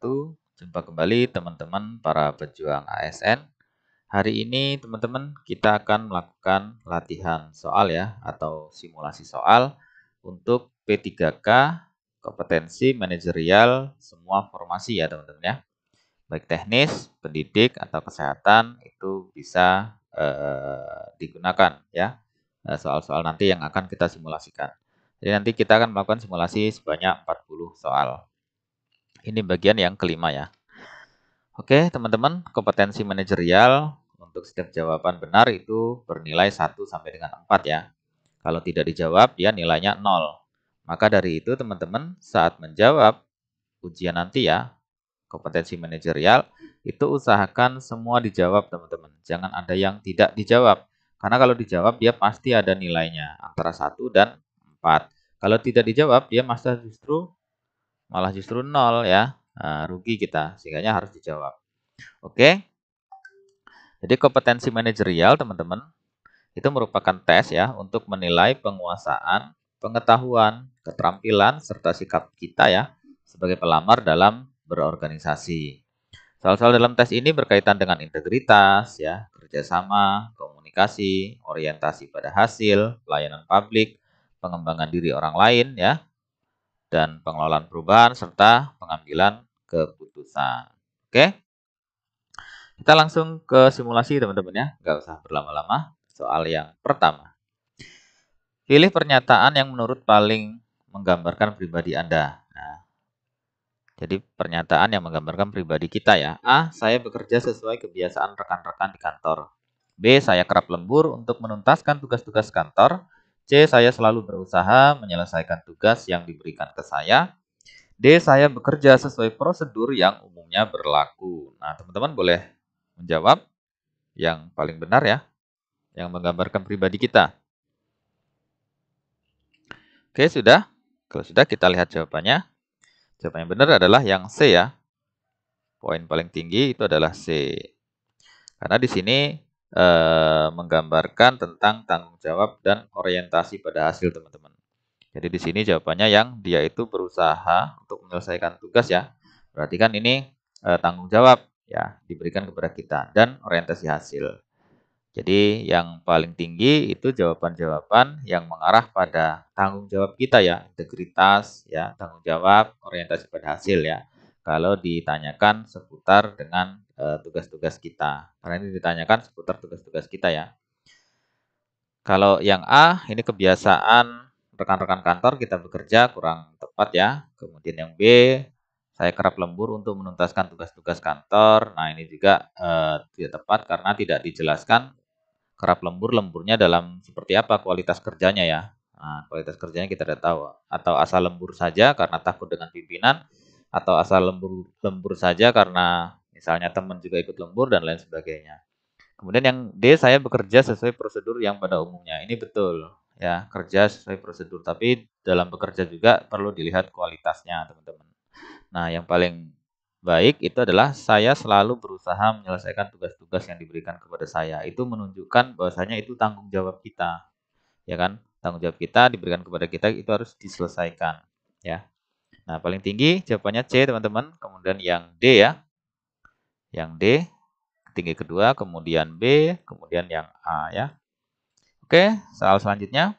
wabarakatuh. Jumpa kembali teman-teman para pejuang ASN. Hari ini teman-teman kita akan melakukan latihan soal ya atau simulasi soal untuk P3K kompetensi manajerial semua formasi ya teman-teman ya. Baik teknis, pendidik atau kesehatan itu bisa digunakan ya. Soal-soal nanti yang akan kita simulasikan. Jadi nanti kita akan melakukan simulasi sebanyak 40 soal. Ini bagian yang kelima ya. Oke, teman-teman, kompetensi manajerial untuk setiap jawaban benar itu bernilai 1 sampai dengan 4 ya. Kalau tidak dijawab, dia nilainya 0. Maka dari itu, teman-teman, saat menjawab ujian nanti ya, kompetensi manajerial, itu usahakan semua dijawab, teman-teman. Jangan ada yang tidak dijawab. Karena kalau dijawab, dia pasti ada nilainya, antara 1 dan 4. Kalau tidak dijawab, dia malah justru 0 ya. Nah, rugi kita, sehingga harus dijawab. Oke. Jadi kompetensi manajerial, teman-teman, itu merupakan tes ya untuk menilai penguasaan, pengetahuan, keterampilan, serta sikap kita ya sebagai pelamar dalam berorganisasi. Soal-soal dalam tes ini berkaitan dengan integritas, ya, kerjasama, komunikasi, orientasi pada hasil, pelayanan publik, pengembangan diri orang lain, ya, dan pengelolaan perubahan serta pengambilan keputusan. Oke, kita langsung ke simulasi teman-teman ya, nggak usah berlama-lama. Soal yang pertama, pilih pernyataan yang menurut paling menggambarkan pribadi Anda. Nah, jadi pernyataan yang menggambarkan pribadi kita ya. A, saya bekerja sesuai kebiasaan rekan-rekan di kantor. B, saya kerap lembur untuk menuntaskan tugas-tugas kantor. C, saya selalu berusaha menyelesaikan tugas yang diberikan ke saya. D, saya bekerja sesuai prosedur yang umumnya berlaku. Nah, teman-teman boleh menjawab yang paling benar ya, yang menggambarkan pribadi kita. Oke, sudah? Kalau sudah, kita lihat jawabannya. Jawaban yang benar adalah yang C ya. Poin paling tinggi itu adalah C. Karena di sini menggambarkan tentang tanggung jawab dan orientasi pada hasil teman-teman. Jadi di sini jawabannya yang dia itu berusaha untuk menyelesaikan tugas ya. Berarti kan ini tanggung jawab ya diberikan kepada kita dan orientasi hasil. Jadi yang paling tinggi itu jawaban-jawaban yang mengarah pada tanggung jawab kita ya, integritas ya, tanggung jawab, orientasi pada hasil ya. Kalau ditanyakan seputar dengan tugas-tugas kita. Karena ini ditanyakan seputar tugas-tugas kita ya. Kalau yang A, ini kebiasaan rekan-rekan kantor kita bekerja kurang tepat ya. Kemudian yang B, saya kerap lembur untuk menuntaskan tugas-tugas kantor. Nah, ini juga tidak tepat karena tidak dijelaskan kerap lemburnya dalam seperti apa kualitas kerjanya ya. Nah, kualitas kerjanya kita tidak tahu. Atau asal lembur saja karena takut dengan pimpinan, atau asal lembur saja karena misalnya teman juga ikut lembur dan lain sebagainya. Kemudian yang D, saya bekerja sesuai prosedur yang pada umumnya. Ini betul ya, kerja sesuai prosedur, tapi dalam bekerja juga perlu dilihat kualitasnya, teman-teman. Nah, yang paling baik itu adalah saya selalu berusaha menyelesaikan tugas-tugas yang diberikan kepada saya. Itu menunjukkan bahwasanya itu tanggung jawab kita. Ya kan? Tanggung jawab kita diberikan kepada kita itu harus diselesaikan, ya. Nah, paling tinggi jawabannya C, teman-teman. Kemudian yang D ya. Yang D tinggi kedua, kemudian B, kemudian yang A ya. Oke, soal selanjutnya.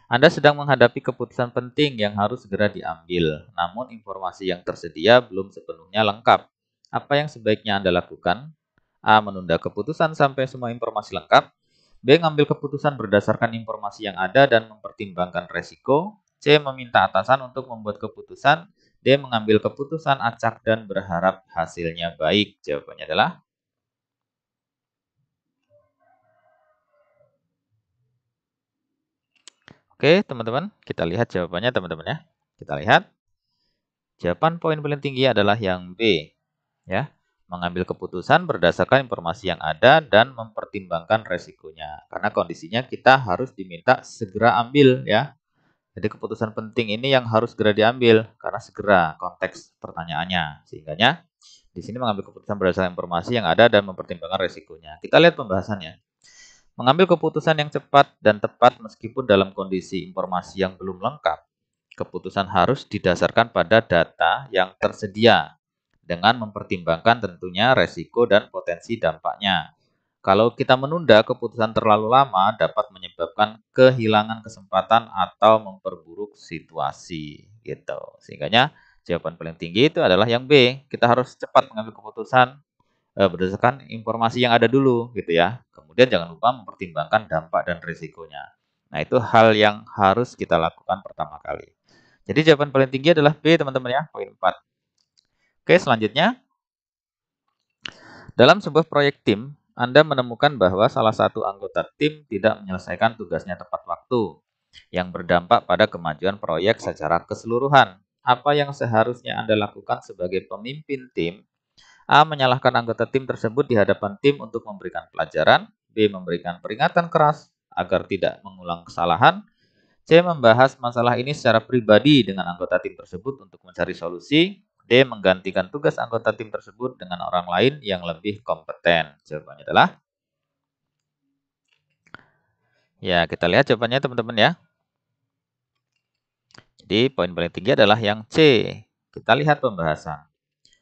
Anda sedang menghadapi keputusan penting yang harus segera diambil, namun informasi yang tersedia belum sepenuhnya lengkap. Apa yang sebaiknya Anda lakukan? A. Menunda keputusan sampai semua informasi lengkap. B. Mengambil keputusan berdasarkan informasi yang ada dan mempertimbangkan resiko. C. Meminta atasan untuk membuat keputusan. D. Mengambil keputusan acak dan berharap hasilnya baik. Jawabannya adalah Oke, teman-teman, kita lihat jawabannya teman-teman ya. Kita lihat. Jawaban poin paling tinggi adalah yang B. Ya, mengambil keputusan berdasarkan informasi yang ada dan mempertimbangkan resikonya. Karena kondisinya kita harus diminta segera ambil ya. Jadi keputusan penting ini yang harus segera diambil karena segera konteks pertanyaannya. Sehingganya di sini mengambil keputusan berdasarkan informasi yang ada dan mempertimbangkan resikonya. Kita lihat pembahasannya. Mengambil keputusan yang cepat dan tepat meskipun dalam kondisi informasi yang belum lengkap. Keputusan harus didasarkan pada data yang tersedia dengan mempertimbangkan tentunya resiko dan potensi dampaknya. Kalau kita menunda keputusan terlalu lama dapat menyebabkan kehilangan kesempatan atau memperburuk situasi gitu. Sehingga jawaban paling tinggi itu adalah yang B. Kita harus cepat mengambil keputusan berdasarkan informasi yang ada dulu gitu ya. Kemudian jangan lupa mempertimbangkan dampak dan risikonya. Nah, itu hal yang harus kita lakukan pertama kali. Jadi jawaban paling tinggi adalah B, teman-teman ya, poin 4. Oke, selanjutnya. Dalam sebuah proyek tim, Anda menemukan bahwa salah satu anggota tim tidak menyelesaikan tugasnya tepat waktu, yang berdampak pada kemajuan proyek secara keseluruhan. Apa yang seharusnya Anda lakukan sebagai pemimpin tim? A. Menyalahkan anggota tim tersebut di hadapan tim untuk memberikan pelajaran. B. Memberikan peringatan keras agar tidak mengulang kesalahan. C. Membahas masalah ini secara pribadi dengan anggota tim tersebut untuk mencari solusi. D. Menggantikan tugas anggota tim tersebut dengan orang lain yang lebih kompeten. Jawabannya adalah ya, kita lihat jawabannya teman-teman ya. Jadi poin paling tinggi adalah yang C. Kita lihat pembahasan.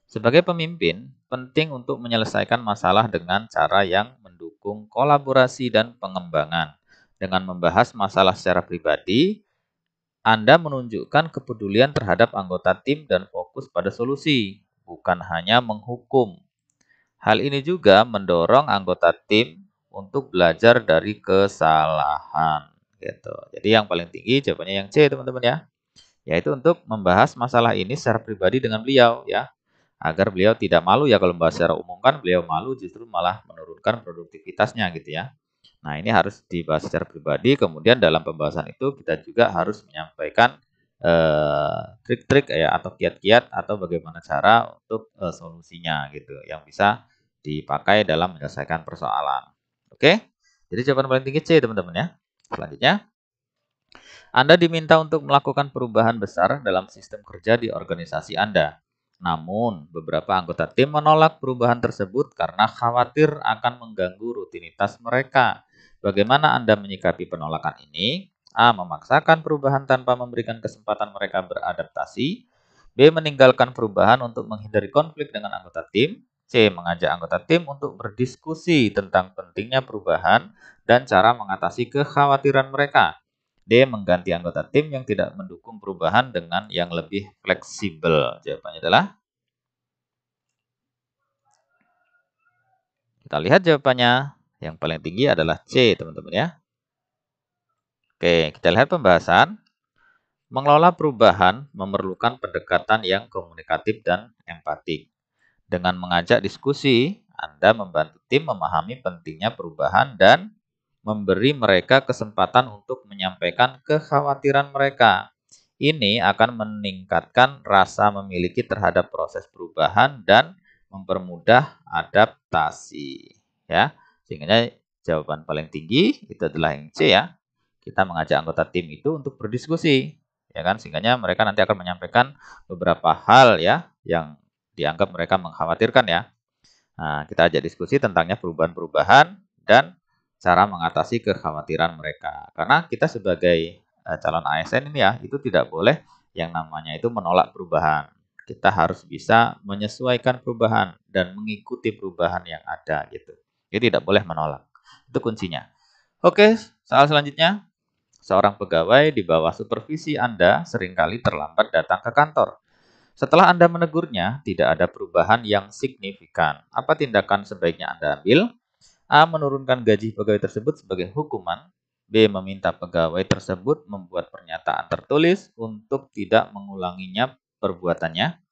Sebagai pemimpin, penting untuk menyelesaikan masalah dengan cara yang mendukung kolaborasi dan pengembangan. Dengan membahas masalah secara pribadi, Anda menunjukkan kepedulian terhadap anggota tim dan fokus pada solusi, bukan hanya menghukum. Hal ini juga mendorong anggota tim untuk belajar dari kesalahan. Gitu. Jadi yang paling tinggi jawabannya yang C, teman-teman ya. Yaitu untuk membahas masalah ini secara pribadi dengan beliau ya. Agar beliau tidak malu ya, kalau membahas secara umum kan beliau malu justru malah menurunkan produktivitasnya gitu ya. Nah, ini harus dibahas secara pribadi, kemudian dalam pembahasan itu kita juga harus menyampaikan trik-trik ya atau kiat-kiat atau bagaimana cara untuk solusinya gitu yang bisa dipakai dalam menyelesaikan persoalan. Oke? Jadi jawaban paling tinggi C, teman-teman ya. Selanjutnya, Anda diminta untuk melakukan perubahan besar dalam sistem kerja di organisasi Anda. Namun, beberapa anggota tim menolak perubahan tersebut karena khawatir akan mengganggu rutinitas mereka. Bagaimana Anda menyikapi penolakan ini? A. Memaksakan perubahan tanpa memberikan kesempatan mereka beradaptasi. B. Meninggalkan perubahan untuk menghindari konflik dengan anggota tim. C. Mengajak anggota tim untuk berdiskusi tentang pentingnya perubahan dan cara mengatasi kekhawatiran mereka. D. Mengganti anggota tim yang tidak mendukung perubahan dengan yang lebih fleksibel. Jawabannya adalah, kita lihat jawabannya. Yang paling tinggi adalah C, teman-teman ya. Oke, kita lihat pembahasan. Mengelola perubahan memerlukan pendekatan yang komunikatif dan empatik. Dengan mengajak diskusi, Anda membantu tim memahami pentingnya perubahan dan memberi mereka kesempatan untuk menyampaikan kekhawatiran mereka. Ini akan meningkatkan rasa memiliki terhadap proses perubahan dan mempermudah adaptasi. Ya, sehingga jawaban paling tinggi itu adalah yang C ya. Kita mengajak anggota tim itu untuk berdiskusi, ya kan? Sehingga mereka nanti akan menyampaikan beberapa hal ya yang dianggap mereka mengkhawatirkan ya. Nah, kita ajak diskusi tentangnya perubahan-perubahan dan cara mengatasi kekhawatiran mereka. Karena kita sebagai calon ASN ini ya, itu tidak boleh yang namanya itu menolak perubahan. Kita harus bisa menyesuaikan perubahan dan mengikuti perubahan yang ada gitu. Jadi tidak boleh menolak. Itu kuncinya. Oke, soal selanjutnya. Seorang pegawai di bawah supervisi Anda seringkali terlambat datang ke kantor. Setelah Anda menegurnya, tidak ada perubahan yang signifikan. Apa tindakan sebaiknya Anda ambil? A. Menurunkan gaji pegawai tersebut sebagai hukuman. B. Meminta pegawai tersebut membuat pernyataan tertulis untuk tidak mengulanginya perbuatannya.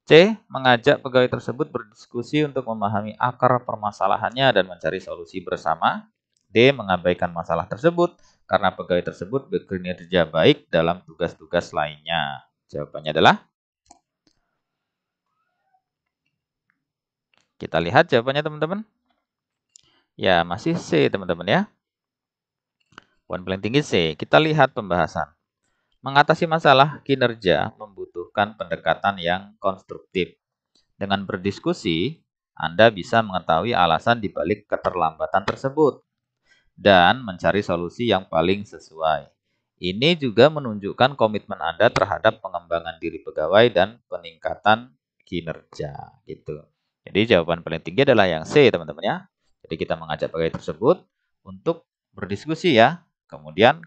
C. Mengajak pegawai tersebut berdiskusi untuk memahami akar permasalahannya dan mencari solusi bersama. D. Mengabaikan masalah tersebut karena pegawai tersebut bekerja baik dalam tugas-tugas lainnya. Jawabannya adalah, kita lihat jawabannya teman-teman. Ya, masih C teman-teman ya. Poin paling tinggi C. Kita lihat pembahasan. Mengatasi masalah kinerja membutuhkan pendekatan yang konstruktif. Dengan berdiskusi, Anda bisa mengetahui alasan dibalik keterlambatan tersebut dan mencari solusi yang paling sesuai. Ini juga menunjukkan komitmen Anda terhadap pengembangan diri pegawai dan peningkatan kinerja gitu. Jadi jawaban paling tinggi adalah yang C, teman-teman ya. Jadi kita mengajak pegawai tersebut untuk berdiskusi ya, kemudian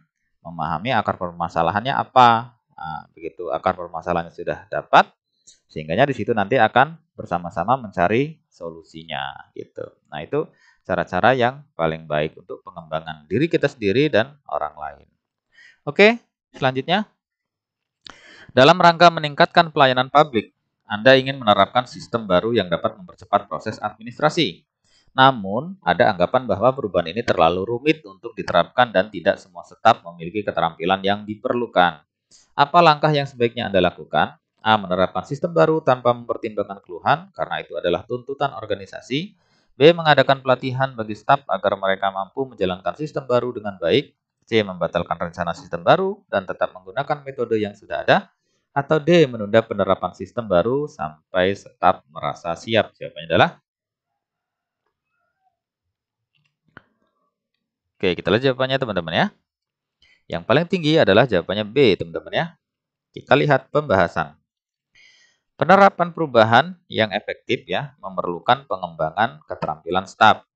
memahami akar permasalahannya apa. Nah, begitu akar permasalahannya sudah dapat, sehingganya di situ nanti akan bersama-sama mencari solusinya gitu. Nah, itu cara-cara yang paling baik untuk pengembangan diri kita sendiri dan orang lain. Oke, selanjutnya dalam rangka meningkatkan pelayanan publik, Anda ingin menerapkan sistem baru yang dapat mempercepat proses administrasi. Namun, ada anggapan bahwa perubahan ini terlalu rumit untuk diterapkan dan tidak semua staf memiliki keterampilan yang diperlukan. Apa langkah yang sebaiknya Anda lakukan? A. Menerapkan sistem baru tanpa mempertimbangkan keluhan, karena itu adalah tuntutan organisasi. B. Mengadakan pelatihan bagi staf agar mereka mampu menjalankan sistem baru dengan baik. C. Membatalkan rencana sistem baru dan tetap menggunakan metode yang sudah ada. Atau D. Menunda penerapan sistem baru sampai staf merasa siap. Jawabannya adalah Oke, kita lihat jawabannya teman-teman ya. Yang paling tinggi adalah jawabannya B, teman-teman ya. Kita lihat pembahasan. Penerapan perubahan yang efektif ya memerlukan pengembangan keterampilan staf.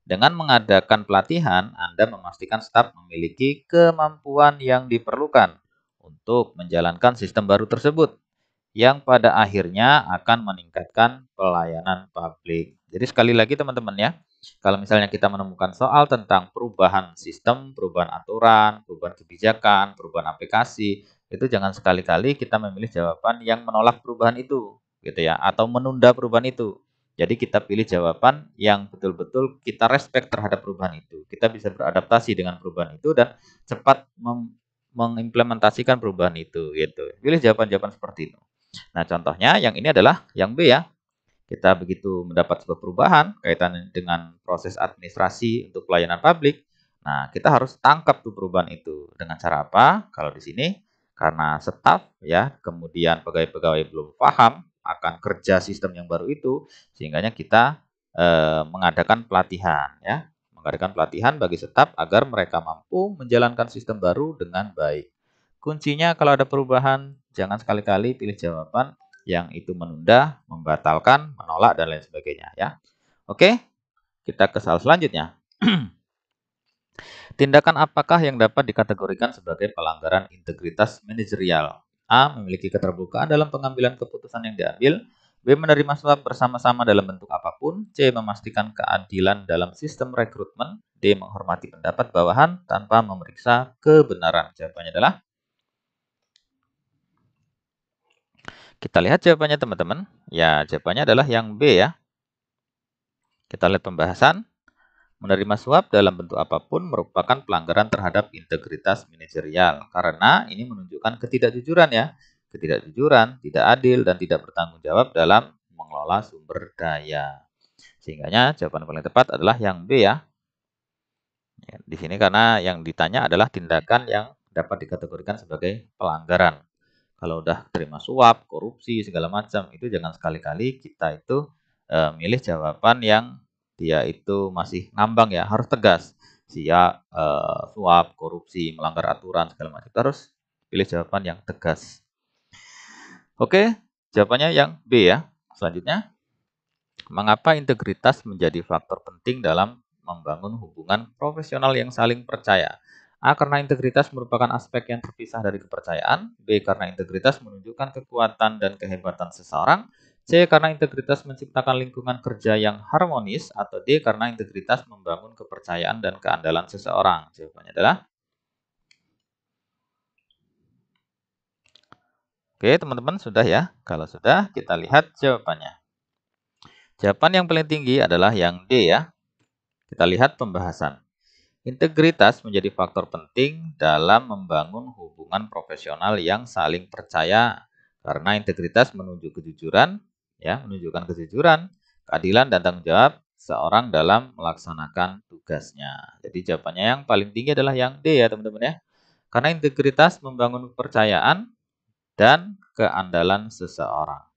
Dengan mengadakan pelatihan, Anda memastikan staf memiliki kemampuan yang diperlukan untuk menjalankan sistem baru tersebut, yang pada akhirnya akan meningkatkan pelayanan publik. Jadi sekali lagi teman-teman ya, kalau misalnya kita menemukan soal tentang perubahan sistem, perubahan aturan, perubahan kebijakan, perubahan aplikasi, itu jangan sekali-kali kita memilih jawaban yang menolak perubahan itu, gitu ya, atau menunda perubahan itu. Jadi kita pilih jawaban yang betul-betul kita respect terhadap perubahan itu. Kita bisa beradaptasi dengan perubahan itu dan cepat mengimplementasikan perubahan itu, gitu. Pilih jawaban-jawaban seperti itu. Nah, contohnya yang ini adalah yang B ya. Kita begitu mendapat sebuah perubahan kaitan dengan proses administrasi untuk pelayanan publik. Nah, kita harus tangkap tuh perubahan itu. Dengan cara apa? Kalau di sini karena staf ya, kemudian pegawai-pegawai belum paham akan kerja sistem yang baru itu, sehingganya kita mengadakan pelatihan ya. Mengadakan pelatihan bagi staf agar mereka mampu menjalankan sistem baru dengan baik. Kuncinya kalau ada perubahan, jangan sekali-kali pilih jawaban yang itu menunda, membatalkan, menolak, dan lain sebagainya ya. Oke, kita ke soal selanjutnya. Tindakan apakah yang dapat dikategorikan sebagai pelanggaran integritas manajerial? A. Memiliki keterbukaan dalam pengambilan keputusan yang diambil. B. Menerima suap bersama-sama dalam bentuk apapun. C. Memastikan keadilan dalam sistem rekrutmen. D. Menghormati pendapat bawahan tanpa memeriksa kebenaran. Jawabannya adalah Kita lihat jawabannya teman-teman. Ya, jawabannya adalah yang B ya. Kita lihat pembahasan. Menerima suap dalam bentuk apapun merupakan pelanggaran terhadap integritas manajerial. Karena ini menunjukkan ketidakjujuran ya. Ketidakjujuran, tidak adil, dan tidak bertanggung jawab dalam mengelola sumber daya. Sehingganya jawaban paling tepat adalah yang B ya. Di sini karena yang ditanya adalah tindakan yang dapat dikategorikan sebagai pelanggaran. Kalau udah terima suap, korupsi, segala macam, itu jangan sekali-kali kita itu milih jawaban yang dia itu masih ngambang ya, harus tegas. Suap, korupsi, melanggar aturan, segala macam. Kita harus pilih jawaban yang tegas. Oke, jawabannya yang B ya. Selanjutnya, mengapa integritas menjadi faktor penting dalam membangun hubungan profesional yang saling percaya? A. Karena integritas merupakan aspek yang terpisah dari kepercayaan. B. Karena integritas menunjukkan kekuatan dan kehebatan seseorang. C. Karena integritas menciptakan lingkungan kerja yang harmonis. Atau D. Karena integritas membangun kepercayaan dan keandalan seseorang. Jawabannya adalah Oke, teman-teman sudah ya. Kalau sudah, kita lihat jawabannya. Jawaban yang paling tinggi adalah yang D ya. Kita lihat pembahasan. Integritas menjadi faktor penting dalam membangun hubungan profesional yang saling percaya karena integritas menunjukkan kejujuran, keadilan dan tanggung jawab seorang dalam melaksanakan tugasnya. Jadi jawabannya yang paling tinggi adalah yang D ya teman-teman ya. Karena integritas membangun kepercayaan dan keandalan seseorang.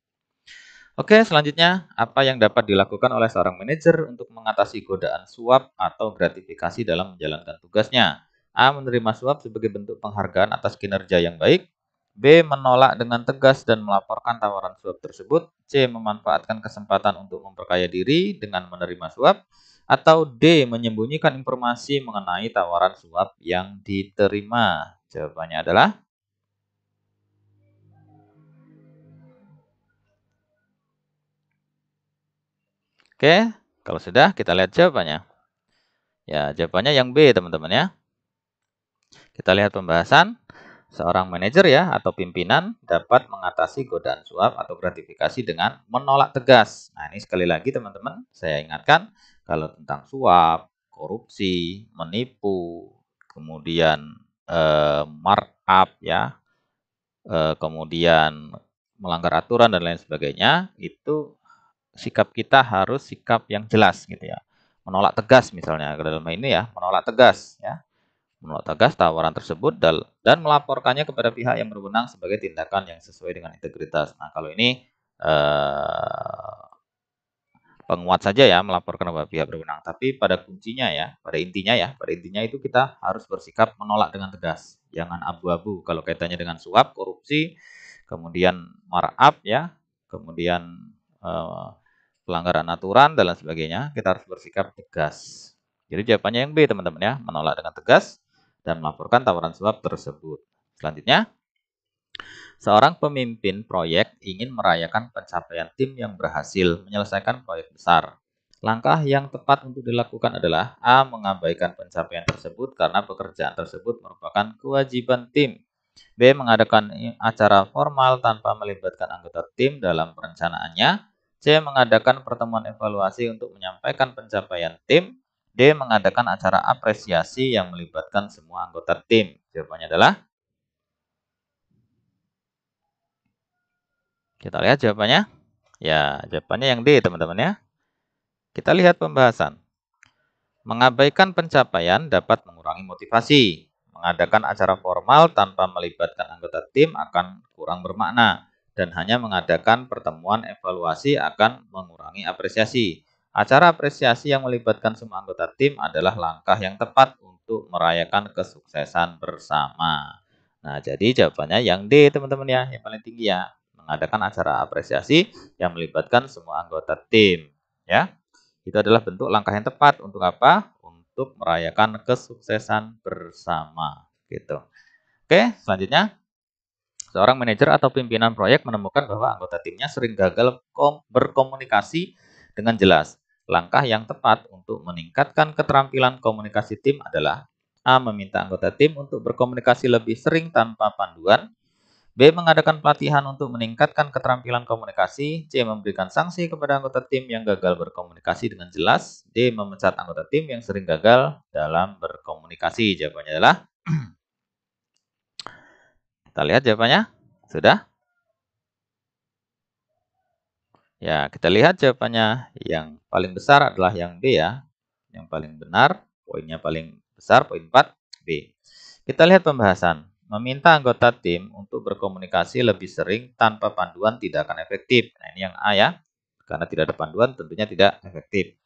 Oke, selanjutnya, apa yang dapat dilakukan oleh seorang manajer untuk mengatasi godaan suap atau gratifikasi dalam menjalankan tugasnya? A. Menerima suap sebagai bentuk penghargaan atas kinerja yang baik. B. Menolak dengan tegas dan melaporkan tawaran suap tersebut. C. Memanfaatkan kesempatan untuk memperkaya diri dengan menerima suap. Atau D. Menyembunyikan informasi mengenai tawaran suap yang diterima. Jawabannya adalah Oke, kalau sudah kita lihat jawabannya. Ya, jawabannya yang B, teman-teman ya. Kita lihat pembahasan. Seorang manajer ya atau pimpinan dapat mengatasi godaan suap atau gratifikasi dengan menolak tegas. Nah, ini sekali lagi teman-teman, saya ingatkan kalau tentang suap, korupsi, menipu, kemudian markup ya, kemudian melanggar aturan dan lain sebagainya, itu sikap kita harus sikap yang jelas gitu ya. Menolak tegas misalnya dalam ini ya, menolak tegas ya. Menolak tegas tawaran tersebut dan melaporkannya kepada pihak yang berwenang sebagai tindakan yang sesuai dengan integritas. Nah, kalau ini penguat saja ya melaporkan kepada pihak berwenang, tapi pada kuncinya ya, pada intinya itu kita harus bersikap menolak dengan tegas. Jangan abu-abu kalau kaitannya dengan suap, korupsi, kemudian markup ya, kemudian pelanggaran aturan dan lain sebagainya, kita harus bersikap tegas. Jadi jawabannya yang B teman-teman ya, menolak dengan tegas dan melaporkan tawaran suap tersebut. Selanjutnya, seorang pemimpin proyek ingin merayakan pencapaian tim yang berhasil menyelesaikan proyek besar. Langkah yang tepat untuk dilakukan adalah A. Mengabaikan pencapaian tersebut karena pekerjaan tersebut merupakan kewajiban tim. B. Mengadakan acara formal tanpa melibatkan anggota tim dalam perencanaannya. C. Mengadakan pertemuan evaluasi untuk menyampaikan pencapaian tim. D. Mengadakan acara apresiasi yang melibatkan semua anggota tim. Jawabannya adalah, kita lihat jawabannya. Ya, jawabannya yang D, teman-teman ya. Kita lihat pembahasan. Mengabaikan pencapaian dapat mengurangi motivasi. Mengadakan acara formal tanpa melibatkan anggota tim akan kurang bermakna. Dan hanya mengadakan pertemuan evaluasi akan mengurangi apresiasi. Acara apresiasi yang melibatkan semua anggota tim adalah langkah yang tepat untuk merayakan kesuksesan bersama. Nah, jadi jawabannya yang D, teman-teman ya, yang paling tinggi ya. Mengadakan acara apresiasi yang melibatkan semua anggota tim. Ya. Itu adalah bentuk langkah yang tepat untuk apa? Untuk merayakan kesuksesan bersama. Gitu. Oke, selanjutnya. Seorang manajer atau pimpinan proyek menemukan bahwa anggota timnya sering gagal berkomunikasi dengan jelas. Langkah yang tepat untuk meningkatkan keterampilan komunikasi tim adalah A. Meminta anggota tim untuk berkomunikasi lebih sering tanpa panduan. B. Mengadakan pelatihan untuk meningkatkan keterampilan komunikasi. C. Memberikan sanksi kepada anggota tim yang gagal berkomunikasi dengan jelas. D. Memecat anggota tim yang sering gagal dalam berkomunikasi. Jawabannya adalah, kita lihat jawabannya. Sudah? Ya, kita lihat jawabannya. Yang paling besar adalah yang B ya. Yang paling benar, poinnya paling besar, poin 4, B. Kita lihat pembahasan. Meminta anggota tim untuk berkomunikasi lebih sering tanpa panduan tidak akan efektif. Nah, ini yang A ya. Karena tidak ada panduan tentunya tidak efektif.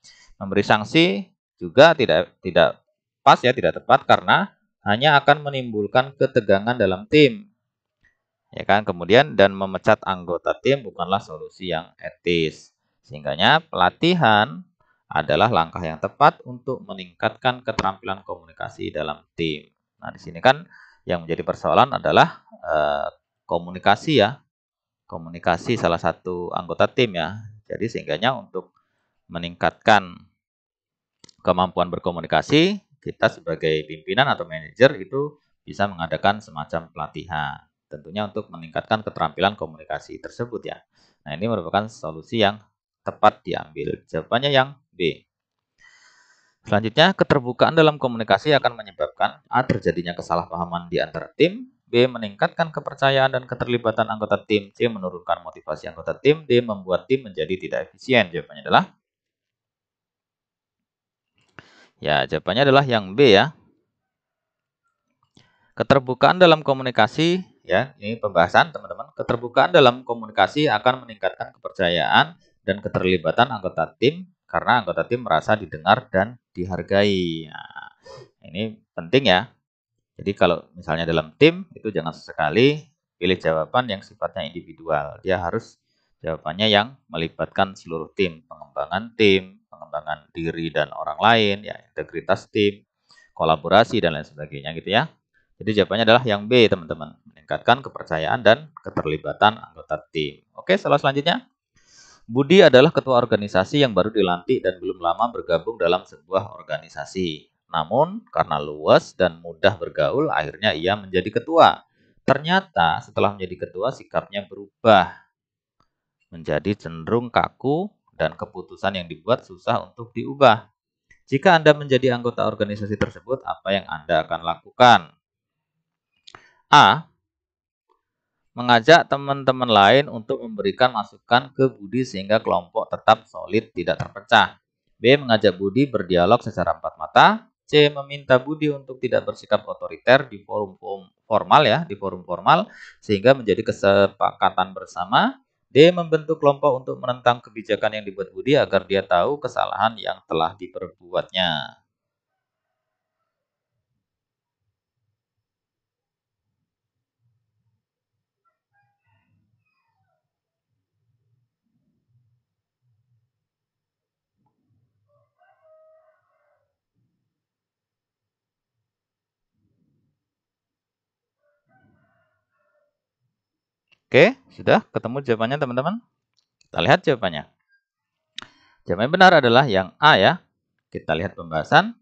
Memberi sanksi juga tidak pas ya, tidak tepat karena hanya akan menimbulkan ketegangan dalam tim. Ya kan? Kemudian dan memecat anggota tim bukanlah solusi yang etis. Sehingganya pelatihan adalah langkah yang tepat untuk meningkatkan keterampilan komunikasi dalam tim. Nah, di sini kan yang menjadi persoalan adalah komunikasi ya. Komunikasi salah satu anggota tim ya. Jadi sehingganya untuk meningkatkan kemampuan berkomunikasi, kita sebagai pimpinan atau manajer itu bisa mengadakan semacam pelatihan. Tentunya untuk meningkatkan keterampilan komunikasi tersebut ya. Nah, ini merupakan solusi yang tepat diambil. Jawabannya yang B. Selanjutnya, keterbukaan dalam komunikasi akan menyebabkan A. Terjadinya kesalahpahaman di antara tim. B. Meningkatkan kepercayaan dan keterlibatan anggota tim. C. Menurunkan motivasi anggota tim. D. Membuat tim menjadi tidak efisien. Jawabannya adalah, ya, jawabannya adalah yang B ya. Keterbukaan dalam komunikasi, ya, ini pembahasan teman-teman. Keterbukaan dalam komunikasi akan meningkatkan kepercayaan dan keterlibatan anggota tim karena anggota tim merasa didengar dan dihargai. Nah, ini penting ya. Jadi kalau misalnya dalam tim itu jangan sesekali pilih jawaban yang sifatnya individual. Dia harus jawabannya yang melibatkan seluruh tim, pengembangan diri dan orang lain, ya, integritas tim, kolaborasi dan lain sebagainya gitu ya. Jadi jawabannya adalah yang B, teman-teman. Meningkatkan kepercayaan dan keterlibatan anggota tim. Oke, soal selanjutnya. Budi adalah ketua organisasi yang baru dilantik dan belum lama bergabung dalam sebuah organisasi. Namun, karena luas dan mudah bergaul, akhirnya ia menjadi ketua. Ternyata, setelah menjadi ketua, sikapnya berubah menjadi cenderung kaku dan keputusan yang dibuat susah untuk diubah. Jika Anda menjadi anggota organisasi tersebut, apa yang Anda akan lakukan? A. Mengajak teman-teman lain untuk memberikan masukan ke Budi sehingga kelompok tetap solid, tidak terpecah. B. Mengajak Budi berdialog secara empat mata. C. Meminta Budi untuk tidak bersikap otoriter di forum formal sehingga menjadi kesepakatan bersama. D. Membentuk kelompok untuk menentang kebijakan yang dibuat Budi agar dia tahu kesalahan yang telah diperbuatnya. Oke, sudah ketemu jawabannya teman-teman? Kita lihat jawabannya. Jawaban yang benar adalah yang A ya. Kita lihat pembahasan.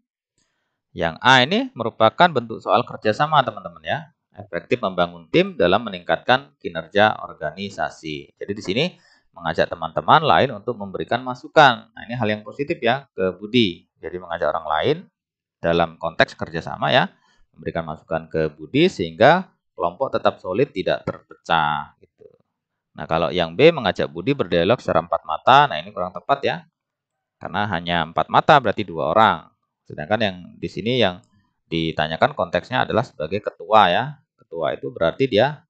Yang A ini merupakan bentuk soal kerjasama teman-teman ya. Efektif membangun tim dalam meningkatkan kinerja organisasi. Jadi di sini mengajak teman-teman lain untuk memberikan masukan. Nah ini hal yang positif ya ke Budi. Jadi mengajak orang lain dalam konteks kerjasama ya. Memberikan masukan ke Budi sehingga kelompok tetap solid, tidak terpecah. Gitu. Nah kalau yang B mengajak Budi berdialog secara empat mata. Nah ini kurang tepat ya. Karena hanya empat mata berarti dua orang. Sedangkan yang di sini yang ditanyakan konteksnya adalah sebagai ketua ya. Ketua itu berarti dia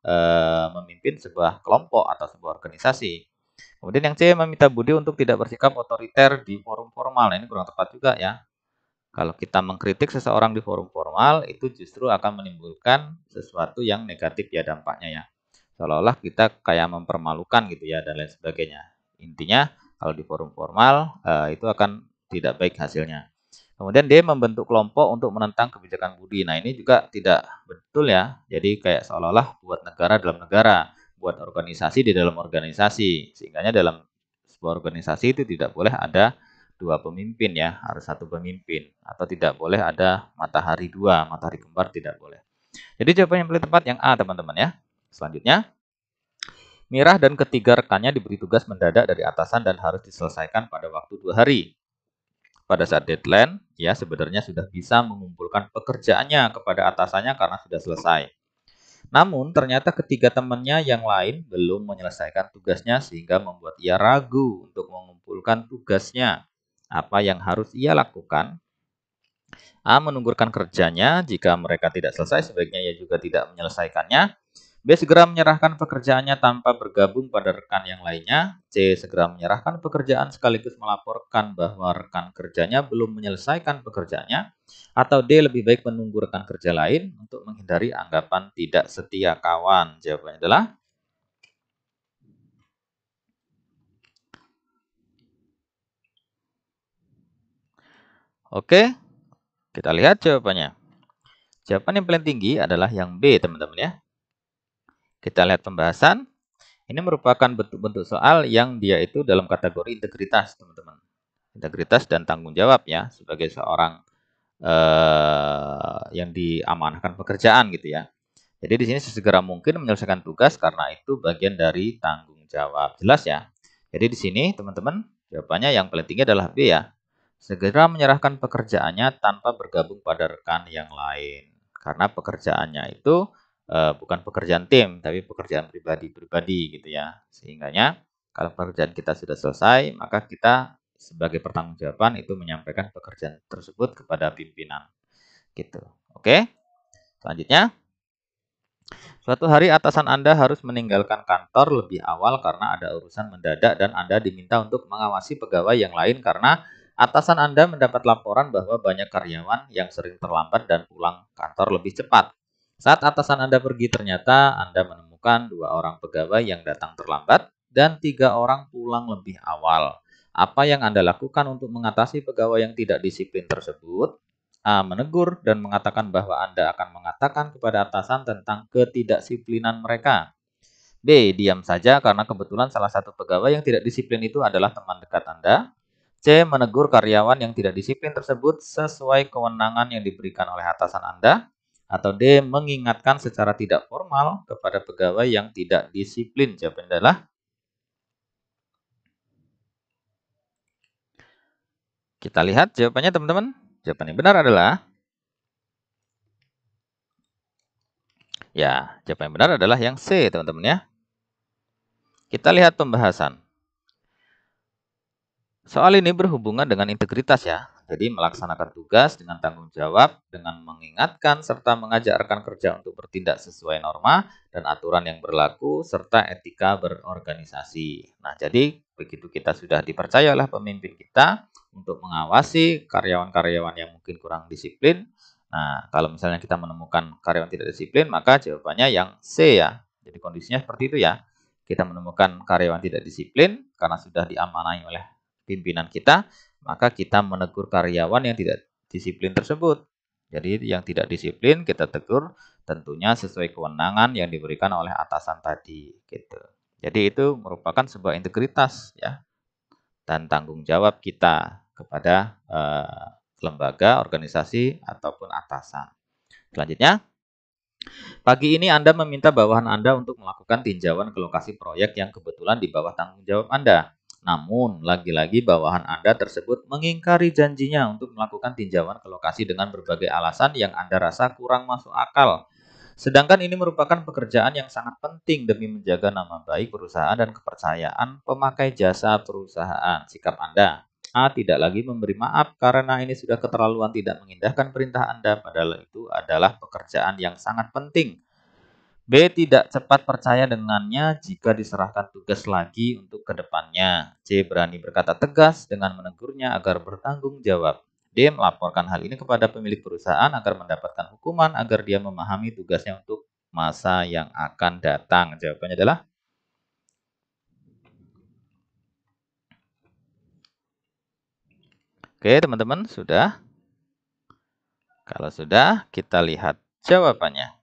memimpin sebuah kelompok atau sebuah organisasi. Kemudian yang C meminta Budi untuk tidak bersikap otoriter di forum formal. Nah, ini kurang tepat juga ya. Kalau kita mengkritik seseorang di forum formal itu justru akan menimbulkan sesuatu yang negatif ya dampaknya ya. Seolah-olah kita kayak mempermalukan gitu ya dan lain sebagainya. Intinya kalau di forum formal itu akan tidak baik hasilnya. Kemudian dia membentuk kelompok untuk menentang kebijakan Budi. Nah ini juga tidak betul ya. Jadi kayak seolah-olah buat negara dalam negara, buat organisasi di dalam organisasi. Sehingga dalam sebuah organisasi itu tidak boleh ada dua pemimpin ya, harus satu pemimpin. Atau tidak boleh ada matahari dua, matahari kembar tidak boleh. Jadi jawaban yang paling tepat yang A teman-teman ya. Selanjutnya, Mirah dan ketiga rekannya diberi tugas mendadak dari atasan dan harus diselesaikan pada waktu 2 hari. Pada saat deadline, ia sebenarnya sudah bisa mengumpulkan pekerjaannya kepada atasannya karena sudah selesai. Namun, ternyata ketiga temannya yang lain belum menyelesaikan tugasnya sehingga membuat ia ragu untuk mengumpulkan tugasnya. Apa yang harus ia lakukan? A. Menunggurkan kerjanya. Jika mereka tidak selesai, sebaiknya ia juga tidak menyelesaikannya. B. Segera menyerahkan pekerjaannya tanpa bergabung pada rekan yang lainnya. C. Segera menyerahkan pekerjaan sekaligus melaporkan bahwa rekan kerjanya belum menyelesaikan pekerjaannya. Atau D. Lebih baik menunggu rekan kerja lain untuk menghindari anggapan tidak setia kawan. Jawabannya adalah Oke, kita lihat jawabannya. Jawaban yang paling tinggi adalah yang B, teman-teman ya. Kita lihat pembahasan. Ini merupakan bentuk-bentuk soal yang dia itu dalam kategori integritas, teman-teman. Integritas dan tanggung jawab ya, sebagai seorang yang diamanahkan pekerjaan gitu ya. Jadi di sini sesegera mungkin menyelesaikan tugas karena itu bagian dari tanggung jawab. Jelas ya? Jadi di sini teman-teman jawabannya yang paling tinggi adalah B ya. Segera menyerahkan pekerjaannya tanpa bergabung pada rekan yang lain. Karena pekerjaannya itu bukan pekerjaan tim, tapi pekerjaan pribadi-pribadi gitu ya. Sehingganya kalau pekerjaan kita sudah selesai, maka kita sebagai pertanggungjawaban itu menyampaikan pekerjaan tersebut kepada pimpinan. Gitu. Oke. Selanjutnya, suatu hari atasan Anda harus meninggalkan kantor lebih awal karena ada urusan mendadak dan Anda diminta untuk mengawasi pegawai yang lain karena atasan Anda mendapat laporan bahwa banyak karyawan yang sering terlambat dan pulang kantor lebih cepat. Saat atasan Anda pergi, ternyata Anda menemukan menemukan 2 orang pegawai yang datang terlambat dan 3 orang pulang lebih awal. Apa yang Anda lakukan untuk mengatasi pegawai yang tidak disiplin tersebut? A. Menegur dan mengatakan bahwa Anda akan mengatakan kepada atasan tentang ketidakdisiplinan mereka. B. Diam saja karena kebetulan salah satu pegawai yang tidak disiplin itu adalah teman dekat Anda. C. Menegur karyawan yang tidak disiplin tersebut sesuai kewenangan yang diberikan oleh atasan Anda. Atau D. Mengingatkan secara tidak formal kepada pegawai yang tidak disiplin. Jawabannya adalah kita lihat jawabannya teman-teman. Jawaban yang benar adalah jawaban yang benar adalah yang C teman-teman ya. Kita lihat pembahasan. Soal ini berhubungan dengan integritas ya. Jadi melaksanakan tugas dengan tanggung jawab, dengan mengingatkan serta mengajak rekan kerja untuk bertindak sesuai norma dan aturan yang berlaku, serta etika berorganisasi. Nah, jadi begitu kita sudah dipercaya oleh pemimpin kita untuk mengawasi karyawan-karyawan yang mungkin kurang disiplin. Nah, kalau misalnya kita menemukan karyawan tidak disiplin, maka jawabannya yang C ya. Jadi kondisinya seperti itu ya. Kita menemukan karyawan tidak disiplin karena sudah diamanai oleh pimpinan kita, maka kita menegur karyawan yang tidak disiplin tersebut. Jadi yang tidak disiplin kita tegur tentunya sesuai kewenangan yang diberikan oleh atasan tadi gitu. Jadi itu merupakan sebuah integritas ya dan tanggung jawab kita kepada lembaga, organisasi ataupun atasan. Selanjutnya, pagi ini Anda meminta bawahan Anda untuk melakukan tinjauan ke lokasi proyek yang kebetulan di bawah tanggung jawab Anda. Namun, lagi-lagi bawahan Anda tersebut mengingkari janjinya untuk melakukan tinjauan ke lokasi dengan berbagai alasan yang Anda rasa kurang masuk akal. Sedangkan ini merupakan pekerjaan yang sangat penting demi menjaga nama baik perusahaan dan kepercayaan pemakai jasa perusahaan. Sikap Anda. A. Tidak lagi memberi maaf karena ini sudah keterlaluan tidak mengindahkan perintah Anda, padahal itu adalah pekerjaan yang sangat penting. B. Tidak cepat percaya dengannya jika diserahkan tugas lagi untuk kedepannya. C. Berani berkata tegas dengan menegurnya agar bertanggung jawab. D. Melaporkan hal ini kepada pemilik perusahaan agar mendapatkan hukuman agar dia memahami tugasnya untuk masa yang akan datang. Jawabannya adalah oke teman-teman, sudah? Kalau sudah, kita lihat jawabannya.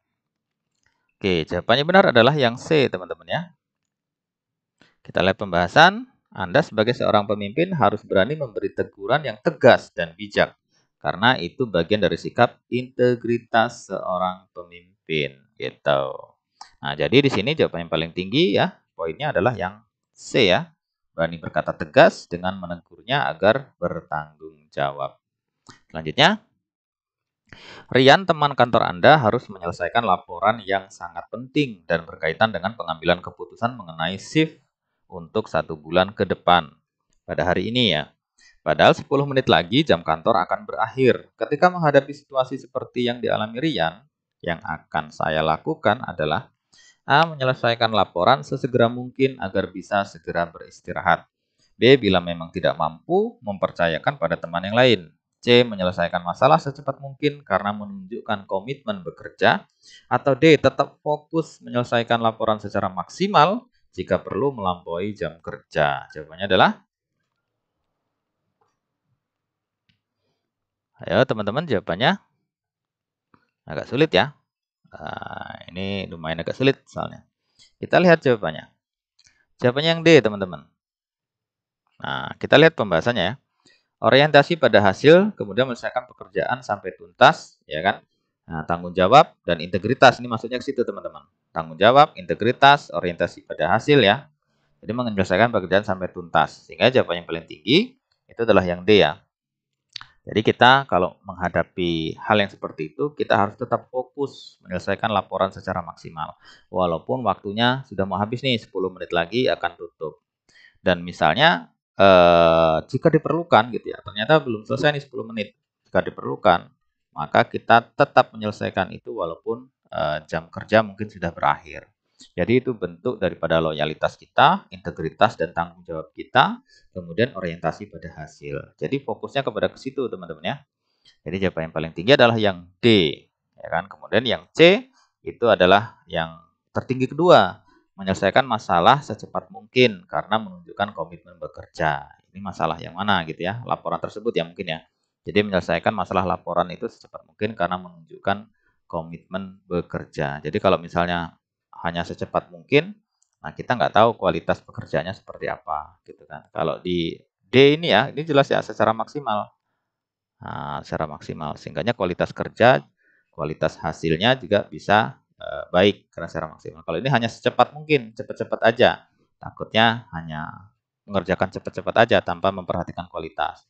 Oke, jawabannya benar adalah yang C, teman-teman ya. Kita lihat pembahasan. Anda sebagai seorang pemimpin harus berani memberi teguran yang tegas dan bijak. Karena itu bagian dari sikap integritas seorang pemimpin. Gitu. Nah, jadi di sini jawaban yang paling tinggi ya, poinnya adalah yang C ya. Berani berkata tegas dengan menegurnya agar bertanggung jawab. Selanjutnya, Rian, teman kantor Anda, harus menyelesaikan laporan yang sangat penting dan berkaitan dengan pengambilan keputusan mengenai shift untuk 1 bulan ke depan. Pada hari ini ya. Padahal 10 menit lagi jam kantor akan berakhir. Ketika menghadapi situasi seperti yang dialami Rian, yang akan saya lakukan adalah A. Menyelesaikan laporan sesegera mungkin agar bisa segera beristirahat. B. Bila memang tidak mampu, mempercayakan pada teman yang lain. C. Menyelesaikan masalah secepat mungkin karena menunjukkan komitmen bekerja. Atau D. Tetap fokus menyelesaikan laporan secara maksimal jika perlu melampaui jam kerja. Jawabannya adalah ayo teman-teman, jawabannya agak sulit ya. Ini lumayan agak sulit soalnya. Kita lihat jawabannya. Jawabannya yang D teman-teman. Nah, kita lihat pembahasannya ya. Orientasi pada hasil, kemudian menyelesaikan pekerjaan sampai tuntas, ya kan? Nah, tanggung jawab dan integritas ini maksudnya ke situ teman-teman. Tanggung jawab, integritas, orientasi pada hasil ya. Jadi menyelesaikan pekerjaan sampai tuntas. Sehingga jawaban yang paling tinggi itu adalah yang D ya. Jadi kita kalau menghadapi hal yang seperti itu, kita harus tetap fokus menyelesaikan laporan secara maksimal. Walaupun waktunya sudah mau habis nih, 10 menit lagi akan tutup. Dan misalnya jika diperlukan gitu ya, ternyata belum selesai nih 10 menit. Jika diperlukan, maka kita tetap menyelesaikan itu walaupun jam kerja mungkin sudah berakhir. Jadi itu bentuk daripada loyalitas kita, integritas dan tanggung jawab kita, kemudian orientasi pada hasil. Jadi fokusnya kepada ke situ teman-teman ya. Jadi jawaban yang paling tinggi adalah yang D, ya kan? Kemudian yang C itu adalah yang tertinggi kedua, menyelesaikan masalah secepat mungkin karena menunjukkan komitmen bekerja. Ini masalah yang mana gitu ya, laporan tersebut ya mungkin ya. Jadi menyelesaikan masalah laporan itu secepat mungkin karena menunjukkan komitmen bekerja. Jadi kalau misalnya hanya secepat mungkin, nah kita nggak tahu kualitas pekerjaannya seperti apa gitu kan. Kalau di D ini ya, ini jelas ya secara maksimal. Nah, secara maksimal sehingga kualitas kerja, kualitas hasilnya juga bisa baik karena secara maksimal. Kalau ini hanya secepat mungkin, cepat-cepat aja. Takutnya hanya mengerjakan cepat-cepat aja tanpa memperhatikan kualitas.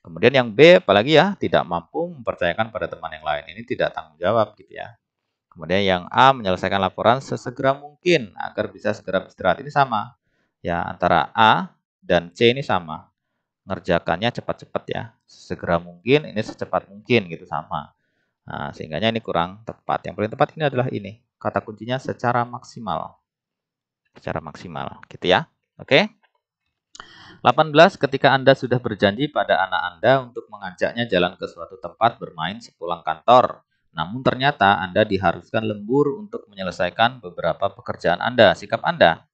Kemudian yang B apalagi ya, tidak mampu mempercayakan pada teman yang lain. Ini tidak tanggung jawab gitu ya. Kemudian yang A menyelesaikan laporan sesegera mungkin agar bisa segera beristirahat. Ini sama. Ya, antara A dan C ini sama. Ngerjakannya cepat-cepat ya. Segera mungkin, ini secepat mungkin gitu sama. Nah, sehingga ini kurang tepat. Yang paling tepat ini adalah ini. Kata kuncinya secara maksimal. Secara maksimal gitu ya. Oke. 18. Ketika Anda sudah berjanji pada anak Anda untuk mengajaknya jalan ke suatu tempat bermain sepulang kantor. Namun ternyata Anda diharuskan lembur untuk menyelesaikan beberapa pekerjaan Anda. Sikap Anda.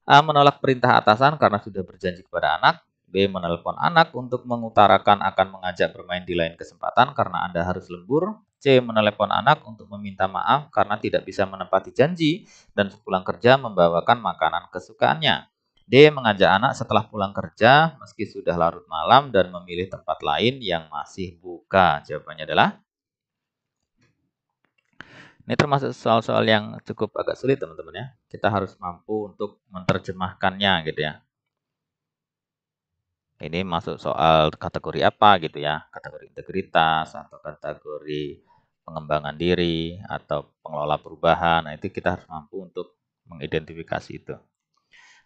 A. Menolak perintah atasan karena sudah berjanji kepada anak. B. Menelpon anak untuk mengutarakan akan mengajak bermain di lain kesempatan karena Anda harus lembur. C. Menelepon anak untuk meminta maaf karena tidak bisa menepati janji dan sepulang kerja membawakan makanan kesukaannya. D. Mengajak anak setelah pulang kerja meski sudah larut malam dan memilih tempat lain yang masih buka. Jawabannya adalah ini termasuk soal-soal yang cukup agak sulit teman-teman ya. Kita harus mampu untuk menerjemahkannya gitu ya. Ini masuk soal kategori apa gitu ya. Kategori integritas atau kategori pengembangan diri atau pengelola perubahan. Nah, itu kita harus mampu untuk mengidentifikasi itu.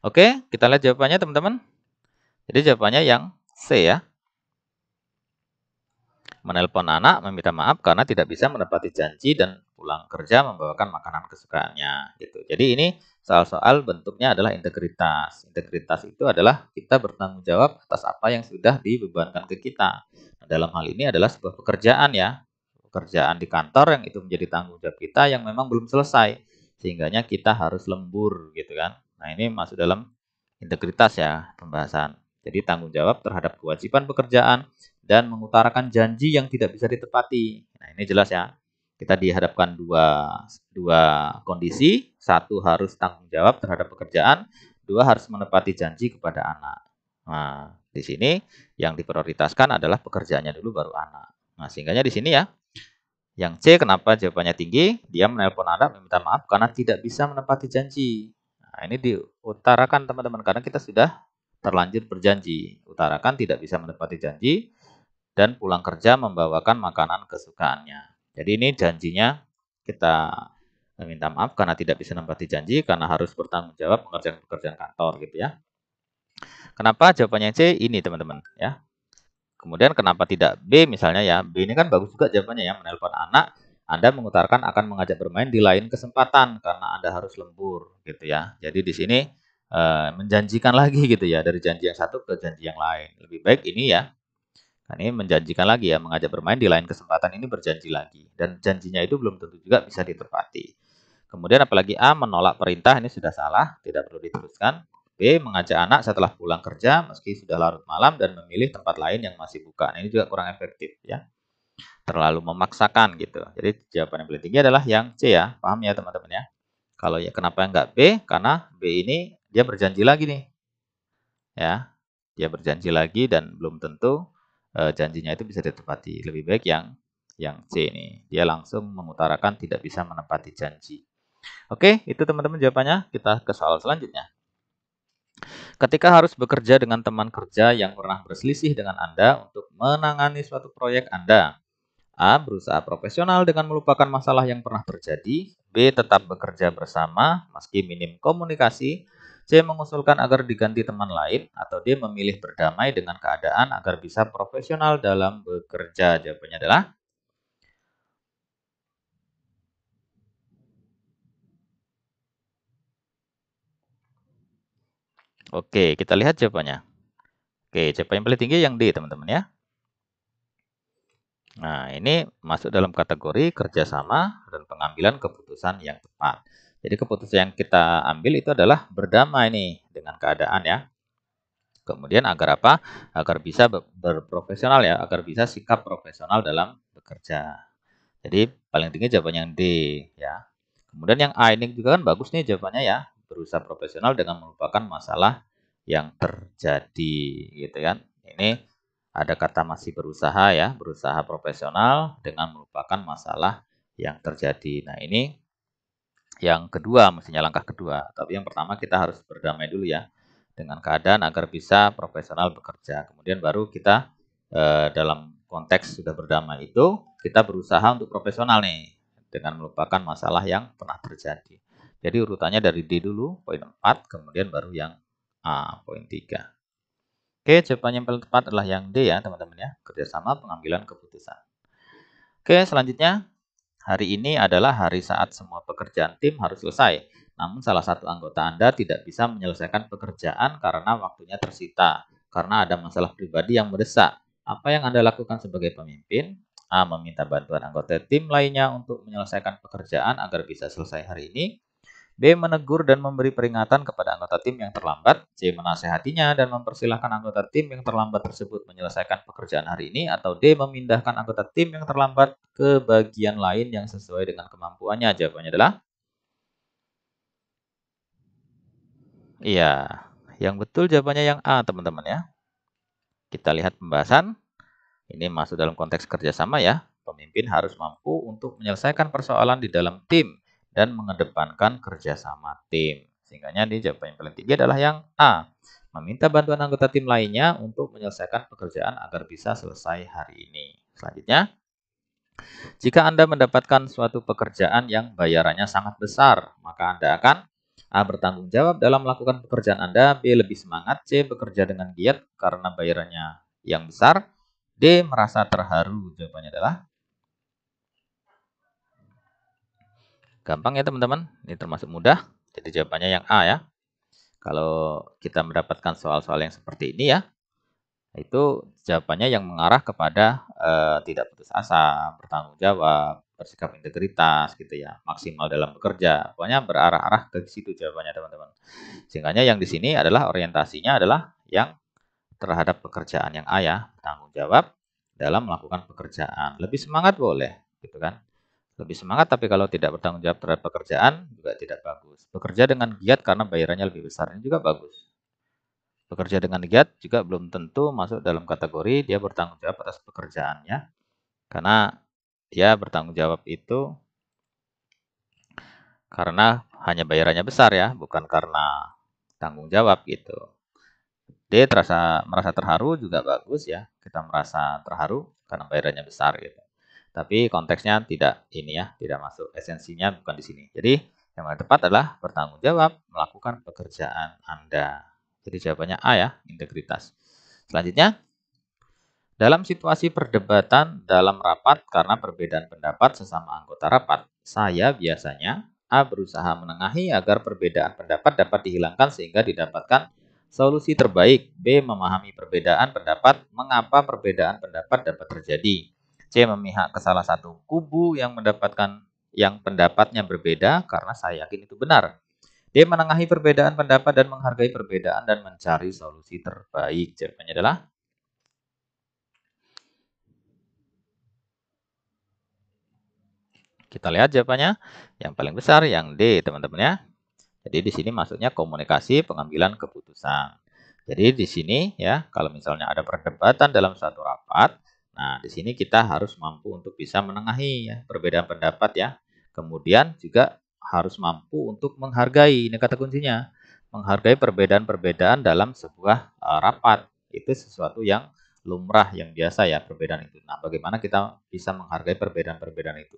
Oke, kita lihat jawabannya teman-teman. Jadi jawabannya yang C ya. Menelpon anak meminta maaf karena tidak bisa menepati janji dan pulang kerja membawakan makanan kesukaannya gitu. Jadi ini soal-soal bentuknya adalah integritas. Integritas itu adalah kita bertanggung jawab atas apa yang sudah dibebankan ke kita. Nah, dalam hal ini adalah sebuah pekerjaan ya. Pekerjaan di kantor yang itu menjadi tanggung jawab kita yang memang belum selesai. Sehingganya kita harus lembur gitu kan. Nah, ini masuk dalam integritas ya pembahasan. Jadi tanggung jawab terhadap kewajiban pekerjaan dan mengutarakan janji yang tidak bisa ditepati. Nah, ini jelas ya. Kita dihadapkan dua kondisi. Satu harus tanggung jawab terhadap pekerjaan. Dua harus menepati janji kepada anak. Nah, di sini yang diprioritaskan adalah pekerjaannya dulu baru anak. Nah, sehingganya di sini ya. Yang C kenapa jawabannya tinggi? Dia menelpon anak meminta maaf karena tidak bisa menepati janji. Nah, ini diutarakan teman-teman karena kita sudah terlanjur berjanji. Utarakan tidak bisa menepati janji dan pulang kerja membawakan makanan kesukaannya. Jadi ini janjinya kita meminta maaf karena tidak bisa menepati janji karena harus bertanggung jawab mengerjakan pekerjaan kantor gitu ya. Kenapa jawabannya C ini teman-teman ya. Kemudian kenapa tidak B misalnya ya. B ini kan bagus juga jawabannya ya, menelpon anak Anda mengutarakan akan mengajak bermain di lain kesempatan karena Anda harus lembur gitu ya. Jadi di sini menjanjikan lagi gitu ya dari janji yang satu ke janji yang lain. Lebih baik ini ya. Nah, ini menjanjikan lagi ya, mengajak bermain di lain kesempatan ini berjanji lagi. Dan janjinya itu belum tentu juga bisa ditepati. Kemudian apalagi A, menolak perintah, ini sudah salah, tidak perlu diteruskan. B, mengajak anak setelah pulang kerja meski sudah larut malam dan memilih tempat lain yang masih buka. Nah, ini juga kurang efektif ya. Terlalu memaksakan gitu. Jadi jawaban yang paling tinggi adalah yang C ya. Paham ya teman-teman ya. Kalau ya kenapa enggak B? Karena B ini dia berjanji lagi nih. Ya. Dia berjanji lagi dan belum tentu janjinya itu bisa ditepati. Lebih baik yang C ini. Dia langsung mengutarakan tidak bisa menepati janji. Oke, itu teman-teman jawabannya. Kita ke soal selanjutnya. Ketika harus bekerja dengan teman kerja yang pernah berselisih dengan Anda untuk menangani suatu proyek Anda. A. Berusaha profesional dengan melupakan masalah yang pernah terjadi. B. Tetap bekerja bersama meski minim komunikasi. C. Mengusulkan agar diganti teman lain. Atau D. Memilih berdamai dengan keadaan agar bisa profesional dalam bekerja. Jawabannya adalah Oke, kita lihat jawabannya. Oke, jawaban yang paling tinggi yang D, teman-teman ya. Nah, ini masuk dalam kategori kerjasama dan pengambilan keputusan yang tepat. Jadi keputusan yang kita ambil itu adalah berdamai nih dengan keadaan ya. Kemudian agar apa? Agar bisa berprofesional ya, agar bisa sikap profesional dalam bekerja. Jadi paling tinggi jawabannya yang D ya. Kemudian yang A ini juga kan bagus nih jawabannya ya. Berusaha profesional dengan melupakan masalah yang terjadi gitu kan. Ini ada kata masih berusaha ya, berusaha profesional dengan melupakan masalah yang terjadi. Nah, ini yang kedua, mestinya langkah kedua. Tapi yang pertama kita harus berdamai dulu ya dengan keadaan agar bisa profesional bekerja. Kemudian baru kita dalam konteks sudah berdamai itu, kita berusaha untuk profesional nih dengan melupakan masalah yang pernah terjadi. Jadi urutannya dari D dulu, poin 4, kemudian baru yang A, poin 3. Oke, jawabannya yang paling tepat adalah yang D ya, teman-teman ya. Kerjasama pengambilan keputusan. Oke, selanjutnya. Hari ini adalah hari saat semua pekerjaan tim harus selesai. Namun salah satu anggota Anda tidak bisa menyelesaikan pekerjaan karena waktunya tersita. Karena ada masalah pribadi yang mendesak. Apa yang Anda lakukan sebagai pemimpin? A. Meminta bantuan anggota tim lainnya untuk menyelesaikan pekerjaan agar bisa selesai hari ini. B. Menegur dan memberi peringatan kepada anggota tim yang terlambat. C. Menasehatinya dan mempersilahkan anggota tim yang terlambat tersebut menyelesaikan pekerjaan hari ini. Atau D. Memindahkan anggota tim yang terlambat ke bagian lain yang sesuai dengan kemampuannya. Jawabannya adalah iya. Yang betul jawabannya yang A, teman-teman ya. Kita lihat pembahasan. Ini masuk dalam konteks kerjasama ya. Pemimpin harus mampu untuk menyelesaikan persoalan di dalam tim dan mengedepankan kerjasama tim. Sehingga ini jawaban yang paling tinggi adalah yang A. Meminta bantuan anggota tim lainnya untuk menyelesaikan pekerjaan agar bisa selesai hari ini. Selanjutnya, jika Anda mendapatkan suatu pekerjaan yang bayarannya sangat besar, maka Anda akan A. Bertanggung jawab dalam melakukan pekerjaan Anda. B. Lebih semangat. C. Bekerja dengan giat karena bayarannya yang besar. D. Merasa terharu. Jawabannya adalah gampang ya teman-teman. Ini termasuk mudah. Jadi jawabannya yang A ya. Kalau kita mendapatkan soal-soal yang seperti ini ya, itu jawabannya yang mengarah kepada tidak putus asa, bertanggung jawab, bersikap integritas gitu ya, maksimal dalam bekerja. Pokoknya berarah-arah ke situ jawabannya teman-teman. Sehingga yang di sini adalah orientasinya adalah yang terhadap pekerjaan yang A ya, bertanggung jawab dalam melakukan pekerjaan. Lebih semangat boleh, gitu kan. Lebih semangat tapi kalau tidak bertanggung jawab terhadap pekerjaan juga tidak bagus. Bekerja dengan giat karena bayarannya lebih besar ini juga bagus. Bekerja dengan giat juga belum tentu masuk dalam kategori dia bertanggung jawab atas pekerjaannya. Karena dia bertanggung jawab itu karena hanya bayarannya besar ya, bukan karena tanggung jawab gitu. D merasa terharu juga bagus ya. Kita merasa terharu karena bayarannya besar gitu. Tapi konteksnya tidak ini ya, tidak masuk esensinya bukan di sini. Jadi yang paling tepat adalah bertanggung jawab melakukan pekerjaan Anda. Jadi jawabannya A ya, integritas. Selanjutnya, dalam situasi perdebatan dalam rapat karena perbedaan pendapat sesama anggota rapat, saya biasanya A. Berusaha menengahi agar perbedaan pendapat dapat dihilangkan sehingga didapatkan solusi terbaik. B. Memahami perbedaan pendapat, mengapa perbedaan pendapat dapat terjadi. C. Memihak ke salah satu kubu yang pendapatnya berbeda karena saya yakin itu benar. D. Menengahi perbedaan pendapat dan menghargai perbedaan dan mencari solusi terbaik. Jawabannya adalah kita lihat jawabannya yang paling besar yang D, teman-teman ya. Jadi di sini masuknya komunikasi pengambilan keputusan. Jadi di sini ya, kalau misalnya ada perdebatan dalam suatu rapat, nah di sini kita harus mampu untuk bisa menengahi ya, perbedaan pendapat ya. Kemudian juga harus mampu untuk menghargai, ini kata kuncinya. Menghargai perbedaan-perbedaan dalam sebuah rapat. Itu sesuatu yang lumrah, yang biasa ya perbedaan itu. Nah, bagaimana kita bisa menghargai perbedaan-perbedaan itu?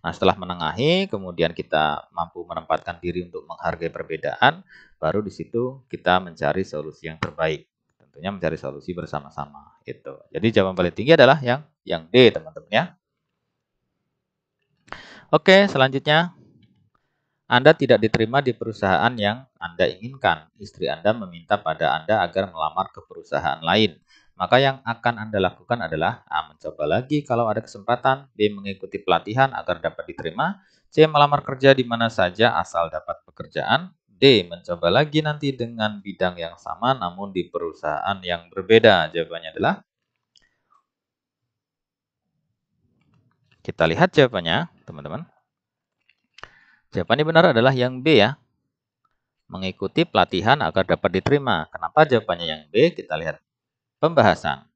Nah, setelah menengahi, kemudian kita mampu menempatkan diri untuk menghargai perbedaan, baru di situ kita mencari solusi yang terbaik. Tentunya mencari solusi bersama-sama. Itu. Jadi jawaban paling tinggi adalah yang D, teman-teman ya. Oke, selanjutnya. Anda tidak diterima di perusahaan yang Anda inginkan. Istri Anda meminta pada Anda agar melamar ke perusahaan lain. Maka yang akan Anda lakukan adalah A. Mencoba lagi kalau ada kesempatan. B. Mengikuti pelatihan agar dapat diterima. C. Melamar kerja di mana saja asal dapat pekerjaan. D. Mencoba lagi nanti dengan bidang yang sama namun di perusahaan yang berbeda. Jawabannya adalah, kita lihat jawabannya, teman-teman. Jawabannya benar adalah yang B ya. Mengikuti pelatihan agar dapat diterima. Kenapa jawabannya yang B? Kita lihat pembahasan.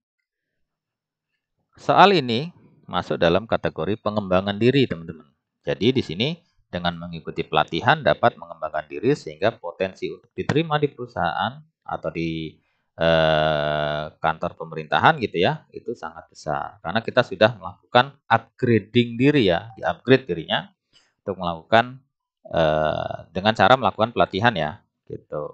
Soal ini masuk dalam kategori pengembangan diri, teman-teman. Jadi di sini dengan mengikuti pelatihan dapat mengembangkan diri sehingga potensi untuk diterima di perusahaan atau di kantor pemerintahan gitu ya, itu sangat besar. Karena kita sudah melakukan upgrading diri ya, di-upgrade dirinya untuk melakukan dengan cara melakukan pelatihan ya, gitu.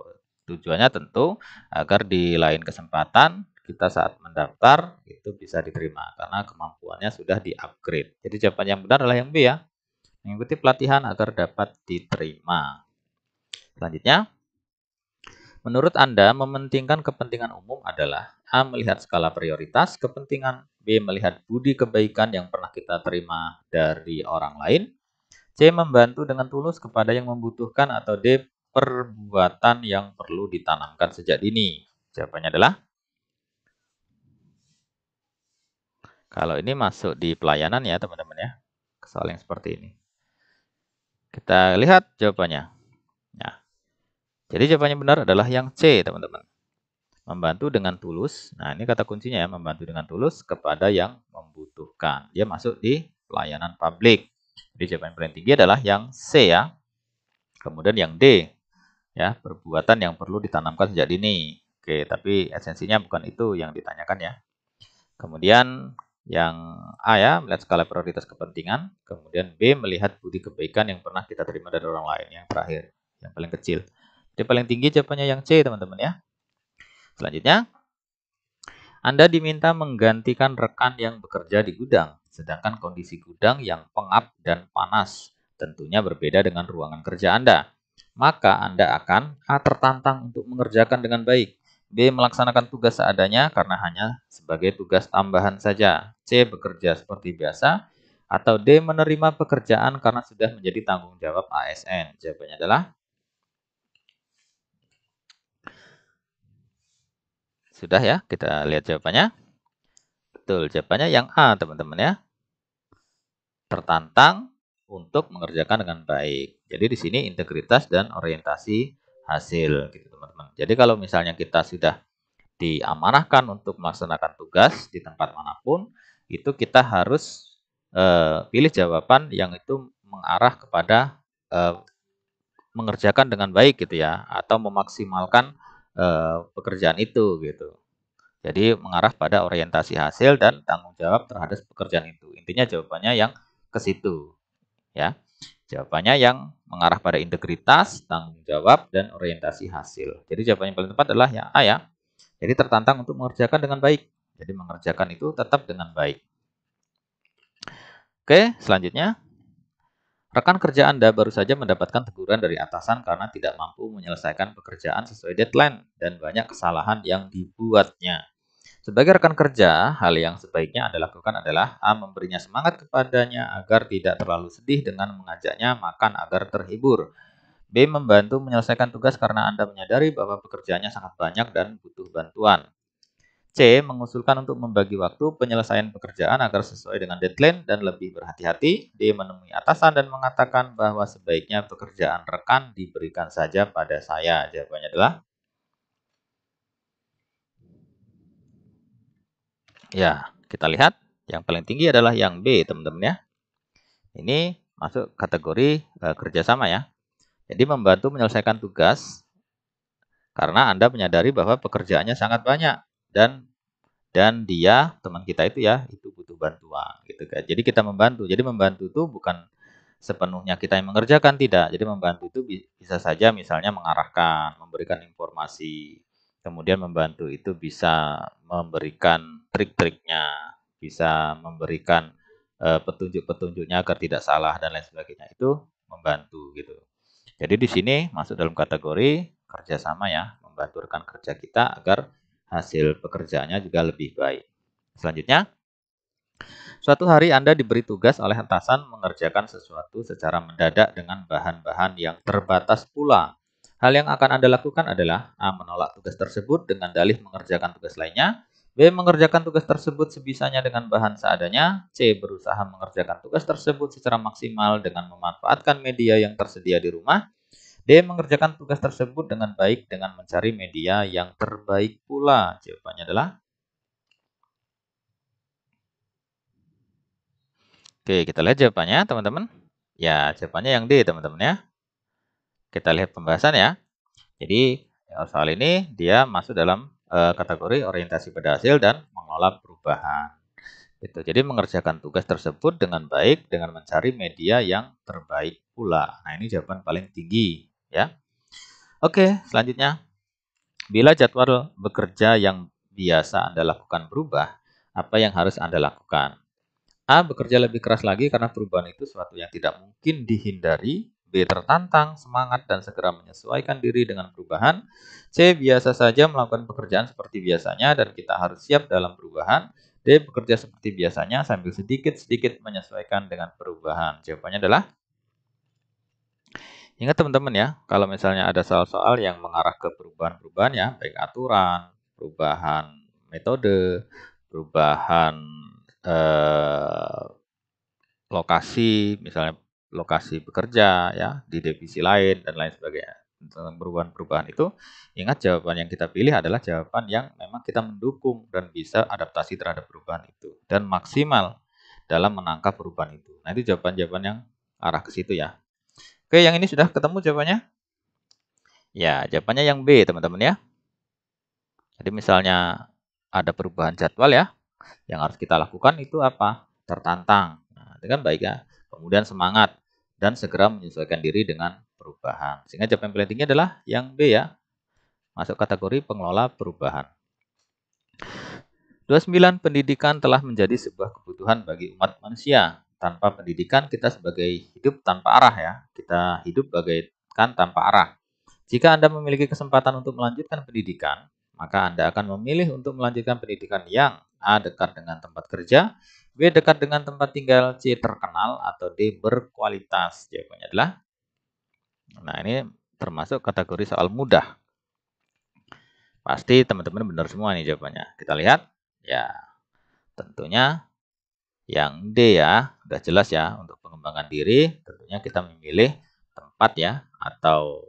Tujuannya tentu agar di lain kesempatan kita saat mendaftar itu bisa diterima karena kemampuannya sudah di-upgrade. Jadi jawaban yang benar adalah yang B ya. Mengikuti pelatihan agar dapat diterima. Selanjutnya, menurut Anda mementingkan kepentingan umum adalah A. Melihat skala prioritas kepentingan, B. Melihat budi kebaikan yang pernah kita terima dari orang lain, C. Membantu dengan tulus kepada yang membutuhkan, atau D. Perbuatan yang perlu ditanamkan sejak dini. Jawabannya adalah, kalau ini masuk di pelayanan ya teman-teman ya, soal yang seperti ini. Kita lihat jawabannya. Nah, jadi jawabannya benar adalah yang C teman-teman. Membantu dengan tulus. Nah ini kata kuncinya ya, membantu dengan tulus kepada yang membutuhkan. Dia masuk di pelayanan publik. Jadi jawaban paling tinggi adalah yang C ya. Kemudian yang D ya, perbuatan yang perlu ditanamkan sejak dini. Oke, tapi esensinya bukan itu yang ditanyakan ya. Kemudian yang A ya, melihat skala prioritas kepentingan. Kemudian B, melihat budi kebaikan yang pernah kita terima dari orang lain. Yang terakhir, yang paling kecil. Jadi paling tinggi jawabannya yang C teman-teman ya. Selanjutnya, Anda diminta menggantikan rekan yang bekerja di gudang. Sedangkan kondisi gudang yang pengap dan panas tentunya berbeda dengan ruangan kerja Anda. Maka Anda akan A. Tertantang untuk mengerjakan dengan baik. B. Melaksanakan tugas seadanya karena hanya sebagai tugas tambahan saja. C. Bekerja seperti biasa. Atau D. Menerima pekerjaan karena sudah menjadi tanggung jawab ASN. Jawabannya adalah, sudah ya, kita lihat jawabannya. Betul, jawabannya yang A teman-teman ya. Tertantang untuk mengerjakan dengan baik. Jadi di sini integritas dan orientasi hasil gitu teman-teman. Jadi kalau misalnya kita sudah diamanahkan untuk melaksanakan tugas di tempat manapun, itu kita harus pilih jawaban yang itu mengarah kepada mengerjakan dengan baik gitu ya, atau memaksimalkan pekerjaan itu gitu. Jadi mengarah pada orientasi hasil dan tanggung jawab terhadap pekerjaan itu. Intinya jawabannya yang ke situ ya. Jawabannya yang mengarah pada integritas, tanggung jawab, dan orientasi hasil. Jadi jawaban yang paling tepat adalah yang A ya. Jadi tertantang untuk mengerjakan dengan baik. Jadi mengerjakan itu tetap dengan baik. Oke, selanjutnya. Rekan kerja Anda baru saja mendapatkan teguran dari atasan karena tidak mampu menyelesaikan pekerjaan sesuai deadline dan banyak kesalahan yang dibuatnya. Sebagai rekan kerja, hal yang sebaiknya Anda lakukan adalah A. Memberinya semangat kepadanya agar tidak terlalu sedih dengan mengajaknya makan agar terhibur. B. Membantu menyelesaikan tugas karena Anda menyadari bahwa pekerjaannya sangat banyak dan butuh bantuan. C. Mengusulkan untuk membagi waktu penyelesaian pekerjaan agar sesuai dengan deadline dan lebih berhati-hati. D. Menemui atasan dan mengatakan bahwa sebaiknya pekerjaan rekan diberikan saja pada saya. Jawabannya adalah, ya, kita lihat yang paling tinggi adalah yang B, teman-teman ya. Ini masuk kategori kerjasama ya. Jadi membantu menyelesaikan tugas karena Anda menyadari bahwa pekerjaannya sangat banyak dan dia, teman kita itu ya, itu butuh bantuan gitu kan. Jadi kita membantu. Jadi membantu itu bukan sepenuhnya kita yang mengerjakan, tidak. Jadi membantu itu bisa saja misalnya mengarahkan, memberikan informasi. Kemudian membantu itu bisa memberikan trik-triknya, bisa memberikan petunjuk-petunjuknya agar tidak salah dan lain sebagainya. Itu membantu gitu. Jadi di sini masuk dalam kategori kerjasama ya, membantu rekan kerja kita agar hasil pekerjaannya juga lebih baik. Selanjutnya, Suatu hari Anda diberi tugas oleh atasan mengerjakan sesuatu secara mendadak dengan bahan-bahan yang terbatas pula. Hal yang akan Anda lakukan adalah A. Menolak tugas tersebut dengan dalih mengerjakan tugas lainnya. B. Mengerjakan tugas tersebut sebisanya dengan bahan seadanya. C. Berusaha mengerjakan tugas tersebut secara maksimal dengan memanfaatkan media yang tersedia di rumah. D. Mengerjakan tugas tersebut dengan baik dengan mencari media yang terbaik pula. Jawabannya adalah Oke, kita lihat jawabannya, teman-teman. Ya, jawabannya yang D, teman-teman ya. Kita lihat pembahasan ya. Jadi, soal ini dia masuk dalam kategori orientasi pada hasil dan mengelola perubahan. Gitu. Jadi, mengerjakan tugas tersebut dengan baik dengan mencari media yang terbaik pula. Nah, ini jawaban paling tinggi ya. Oke, selanjutnya. Bila jadwal bekerja yang biasa Anda lakukan berubah, apa yang harus Anda lakukan? A. Bekerja lebih keras lagi karena perubahan itu suatu yang tidak mungkin dihindari. B. Tertantang, semangat, dan segera menyesuaikan diri dengan perubahan. C. Biasa saja melakukan pekerjaan seperti biasanya dan kita harus siap dalam perubahan. D. Bekerja seperti biasanya sambil sedikit-sedikit menyesuaikan dengan perubahan. Jawabannya adalah ingat teman-teman ya, kalau misalnya ada soal-soal yang mengarah ke perubahan-perubahan ya, baik aturan, perubahan metode, perubahan eh, lokasi, misalnya lokasi bekerja ya, di divisi lain dan lain sebagainya. Tentang perubahan-perubahan itu, ingat jawaban yang kita pilih adalah jawaban yang memang kita mendukung dan bisa adaptasi terhadap perubahan itu dan maksimal dalam menangkap perubahan itu. Nah, itu jawaban-jawaban yang arah ke situ ya. Oke, yang ini sudah ketemu jawabannya? Ya, jawabannya yang B, teman-teman ya. Jadi misalnya ada perubahan jadwal ya, yang harus kita lakukan itu apa? Tertantang. Nah, itu kan baik ya. Kemudian semangat dan segera menyesuaikan diri dengan perubahan. Sehingga jawaban yang paling tinggi adalah yang B ya, masuk kategori pengelola perubahan. 29. Pendidikan telah menjadi sebuah kebutuhan bagi umat manusia. Tanpa pendidikan kita sebagai hidup tanpa arah ya. Kita hidup bagaikan tanpa arah. Jika Anda memiliki kesempatan untuk melanjutkan pendidikan, maka Anda akan memilih untuk melanjutkan pendidikan yang A. Dekat dengan tempat kerja, B. Dekat dengan tempat tinggal, C. Terkenal, atau D. Berkualitas. Jawabannya adalah, nah ini termasuk kategori soal mudah. Pasti teman-teman benar semua nih jawabannya. Kita lihat, ya tentunya yang D ya, sudah jelas ya. Untuk pengembangan diri, tentunya kita memilih tempat ya, atau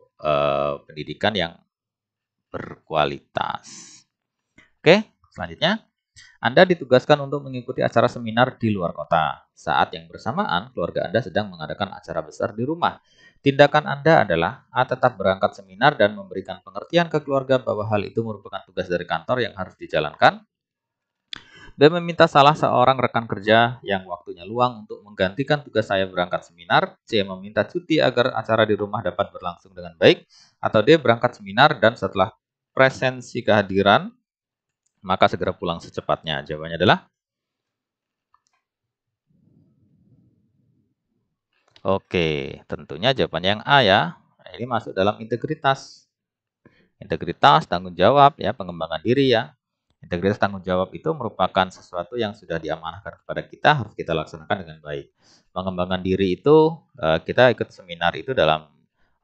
pendidikan yang berkualitas. Oke, selanjutnya. Anda ditugaskan untuk mengikuti acara seminar di luar kota. Saat yang bersamaan, keluarga Anda sedang mengadakan acara besar di rumah. Tindakan Anda adalah A. Tetap berangkat seminar dan memberikan pengertian ke keluarga bahwa hal itu merupakan tugas dari kantor yang harus dijalankan. B. Meminta salah seorang rekan kerja yang waktunya luang untuk menggantikan tugas saya berangkat seminar. C. Meminta cuti agar acara di rumah dapat berlangsung dengan baik. Atau D. Berangkat seminar dan setelah presensi kehadiran, maka segera pulang secepatnya. Jawabannya adalah oke, tentunya jawabannya yang A ya. Nah, ini masuk dalam integritas. Integritas, tanggung jawab ya, pengembangan diri ya. Integritas tanggung jawab itu merupakan sesuatu yang sudah diamanahkan kepada kita, harus kita laksanakan dengan baik. Pengembangan diri itu kita ikut seminar itu dalam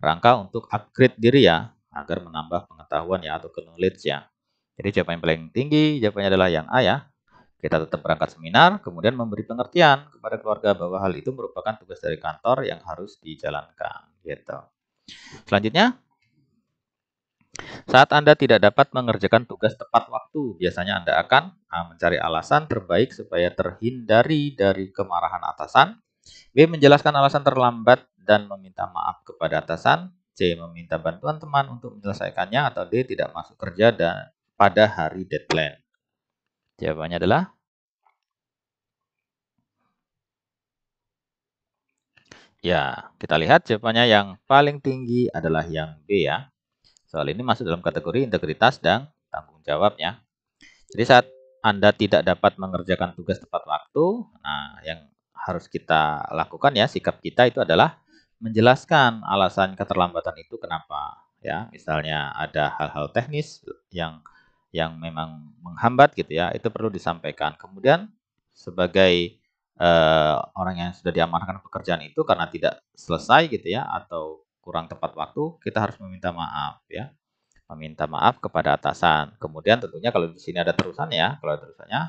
rangka untuk upgrade diri ya, agar menambah pengetahuan ya atau knowledge ya. Jadi jawaban yang paling tinggi jawabannya adalah yang A ya. Kita tetap berangkat seminar, kemudian memberi pengertian kepada keluarga bahwa hal itu merupakan tugas dari kantor yang harus dijalankan. Gitu. Selanjutnya, saat Anda tidak dapat mengerjakan tugas tepat waktu, biasanya Anda akan A. Mencari alasan terbaik supaya terhindari dari kemarahan atasan. B. Menjelaskan alasan terlambat dan meminta maaf kepada atasan. C. Meminta bantuan teman untuk menyelesaikannya. Atau D. Tidak masuk kerja dan pada hari deadline. Jawabannya adalah ya, kita lihat jawabannya yang paling tinggi adalah yang B ya. Soal ini masuk dalam kategori integritas dan tanggung jawab ya. Jadi saat Anda tidak dapat mengerjakan tugas tepat waktu, nah yang harus kita lakukan ya, sikap kita itu adalah menjelaskan alasan keterlambatan itu kenapa ya. Misalnya ada hal-hal teknis yang memang menghambat gitu ya, itu perlu disampaikan. Kemudian sebagai orang yang sudah diamanahkan pekerjaan itu karena tidak selesai gitu ya, atau kurang tepat waktu, kita harus meminta maaf ya. Meminta maaf kepada atasan. Kemudian tentunya kalau di sini ada terusan ya, kalau ada terusannya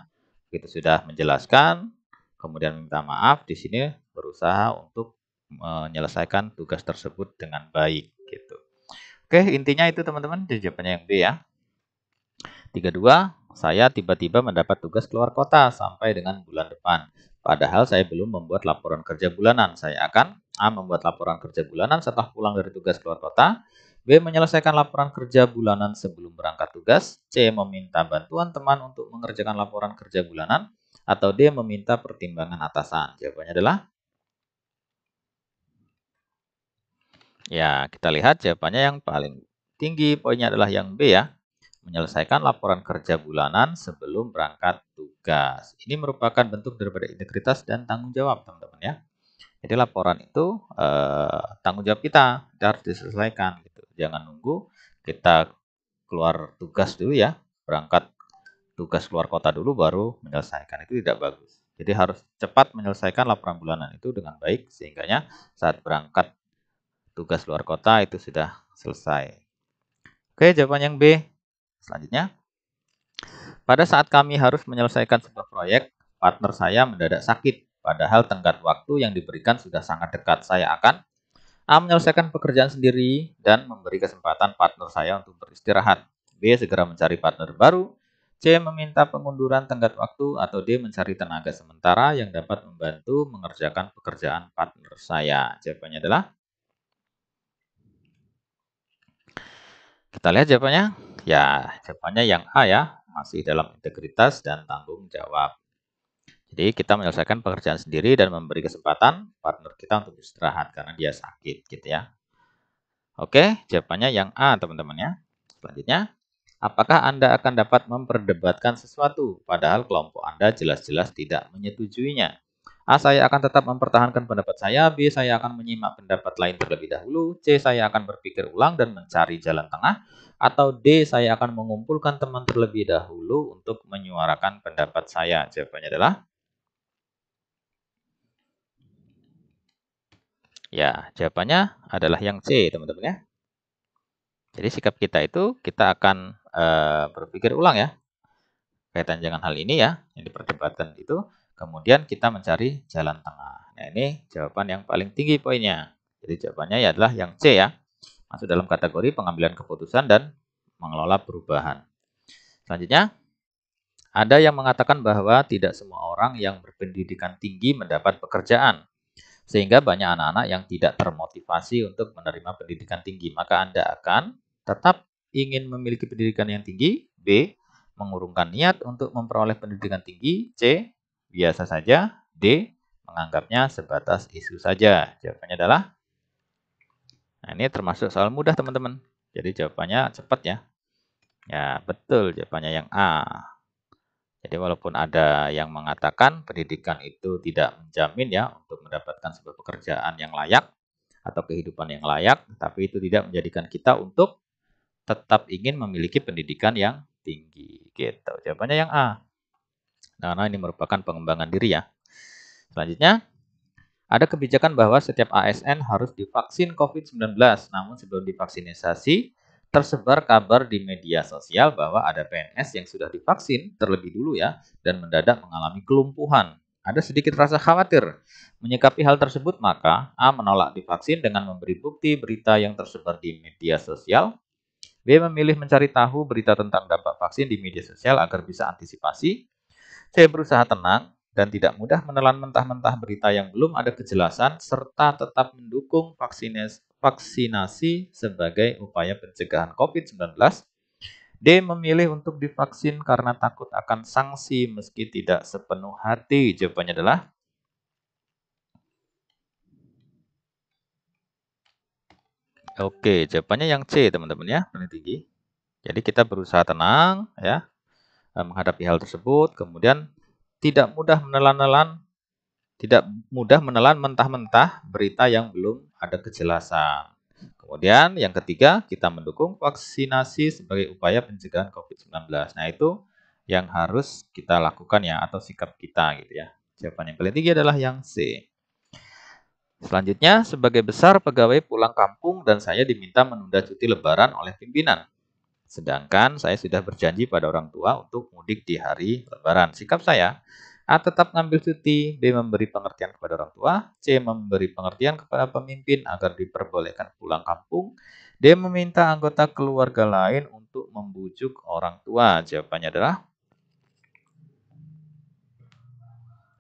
kita sudah menjelaskan, kemudian minta maaf, di sini berusaha untuk menyelesaikan tugas tersebut dengan baik gitu. Oke, intinya itu teman-teman, jawabannya yang B ya. 32, saya tiba-tiba mendapat tugas keluar kota sampai dengan bulan depan. Padahal saya belum membuat laporan kerja bulanan. Saya akan A. Membuat laporan kerja bulanan setelah pulang dari tugas keluar kota. B. Menyelesaikan laporan kerja bulanan sebelum berangkat tugas. C. Meminta bantuan teman untuk mengerjakan laporan kerja bulanan. Atau D. Meminta pertimbangan atasan. Jawabannya adalah, ya kita lihat jawabannya yang paling tinggi poinnya adalah yang B ya. Menyelesaikan laporan kerja bulanan sebelum berangkat tugas. Ini merupakan bentuk daripada integritas dan tanggung jawab, teman-teman ya. Jadi laporan itu tanggung jawab kita harus diselesaikan gitu. Jangan nunggu kita keluar tugas dulu ya, berangkat tugas keluar kota dulu baru menyelesaikan. Itu tidak bagus. Jadi harus cepat menyelesaikan laporan bulanan itu dengan baik sehingga saat berangkat tugas luar kota itu sudah selesai. Oke, jawaban yang B. Selanjutnya, pada saat kami harus menyelesaikan sebuah proyek, partner saya mendadak sakit. Padahal tenggat waktu yang diberikan sudah sangat dekat. Saya akan A. Menyelesaikan pekerjaan sendiri dan memberi kesempatan partner saya untuk beristirahat. B. Segera mencari partner baru. C. Meminta pengunduran tenggat waktu. Atau D. Mencari tenaga sementara yang dapat membantu mengerjakan pekerjaan partner saya. Jawabannya adalah, kita lihat jawabannya. Ya, jawabannya yang A ya. Masih dalam integritas dan tanggung jawab. Jadi kita menyelesaikan pekerjaan sendiri dan memberi kesempatan partner kita untuk istirahat karena dia sakit gitu ya. Oke, jawabannya yang A teman-teman ya. Selanjutnya, apakah Anda akan dapat memperdebatkan sesuatu padahal kelompok Anda jelas-jelas tidak menyetujuinya? A. Saya akan tetap mempertahankan pendapat saya. B. Saya akan menyimak pendapat lain terlebih dahulu. C. Saya akan berpikir ulang dan mencari jalan tengah. Atau D. Saya akan mengumpulkan teman terlebih dahulu untuk menyuarakan pendapat saya. Jawabannya adalah, ya, jawabannya adalah yang C, teman-teman ya. Jadi sikap kita itu kita akan berpikir ulang ya kaitan dengan hal ini ya yang diperdebatkan itu. Kemudian kita mencari jalan tengah. Nah ini jawaban yang paling tinggi poinnya. Jadi jawabannya ya adalah yang C ya. Masuk dalam kategori pengambilan keputusan dan mengelola perubahan. Selanjutnya, ada yang mengatakan bahwa tidak semua orang yang berpendidikan tinggi mendapat pekerjaan. Sehingga banyak anak-anak yang tidak termotivasi untuk menerima pendidikan tinggi. Maka Anda akan tetap ingin memiliki pendidikan yang tinggi. B. Mengurungkan niat untuk memperoleh pendidikan tinggi. C. Biasa saja. D. Menganggapnya sebatas isu saja. Jawabannya adalah, nah ini termasuk soal mudah teman-teman. Jadi jawabannya cepat ya. Ya betul, jawabannya yang A. Jadi walaupun ada yang mengatakan pendidikan itu tidak menjamin ya untuk mendapatkan sebuah pekerjaan yang layak atau kehidupan yang layak, tapi itu tidak menjadikan kita untuk tetap ingin memiliki pendidikan yang tinggi. Gitu. Jawabannya yang A. Karena ini merupakan pengembangan diri ya. Selanjutnya, ada kebijakan bahwa setiap ASN harus divaksin COVID-19. Namun sebelum divaksinasi, tersebar kabar di media sosial bahwa ada PNS yang sudah divaksin terlebih dulu ya, dan mendadak mengalami kelumpuhan. Ada sedikit rasa khawatir. Menyikapi hal tersebut, maka A. Menolak divaksin dengan memberi bukti berita yang tersebar di media sosial. B. Memilih mencari tahu berita tentang dampak vaksin di media sosial agar bisa antisipasi. C. Berusaha tenang dan tidak mudah menelan mentah-mentah berita yang belum ada kejelasan, serta tetap mendukung vaksinasi sebagai upaya pencegahan COVID-19. D. Memilih untuk divaksin karena takut akan sanksi meski tidak sepenuh hati. Jawabannya adalah, oke, jawabannya yang C, teman-teman ya, paling tinggi. Jadi kita berusaha tenang ya menghadapi hal tersebut, kemudian tidak mudah menelan mentah-mentah berita yang belum ada kejelasan. Kemudian yang ketiga, kita mendukung vaksinasi sebagai upaya pencegahan COVID-19. Nah, itu yang harus kita lakukan ya, atau sikap kita gitu ya. Jawaban yang paling tinggi adalah yang C. Selanjutnya, sebagai besar pegawai pulang kampung dan saya diminta menunda cuti lebaran oleh pimpinan. Sedangkan saya sudah berjanji pada orang tua untuk mudik di hari lebaran. Sikap saya, A tetap ngambil cuti, B memberi pengertian kepada orang tua, C memberi pengertian kepada pemimpin agar diperbolehkan pulang kampung, D meminta anggota keluarga lain untuk membujuk orang tua. Jawabannya adalah,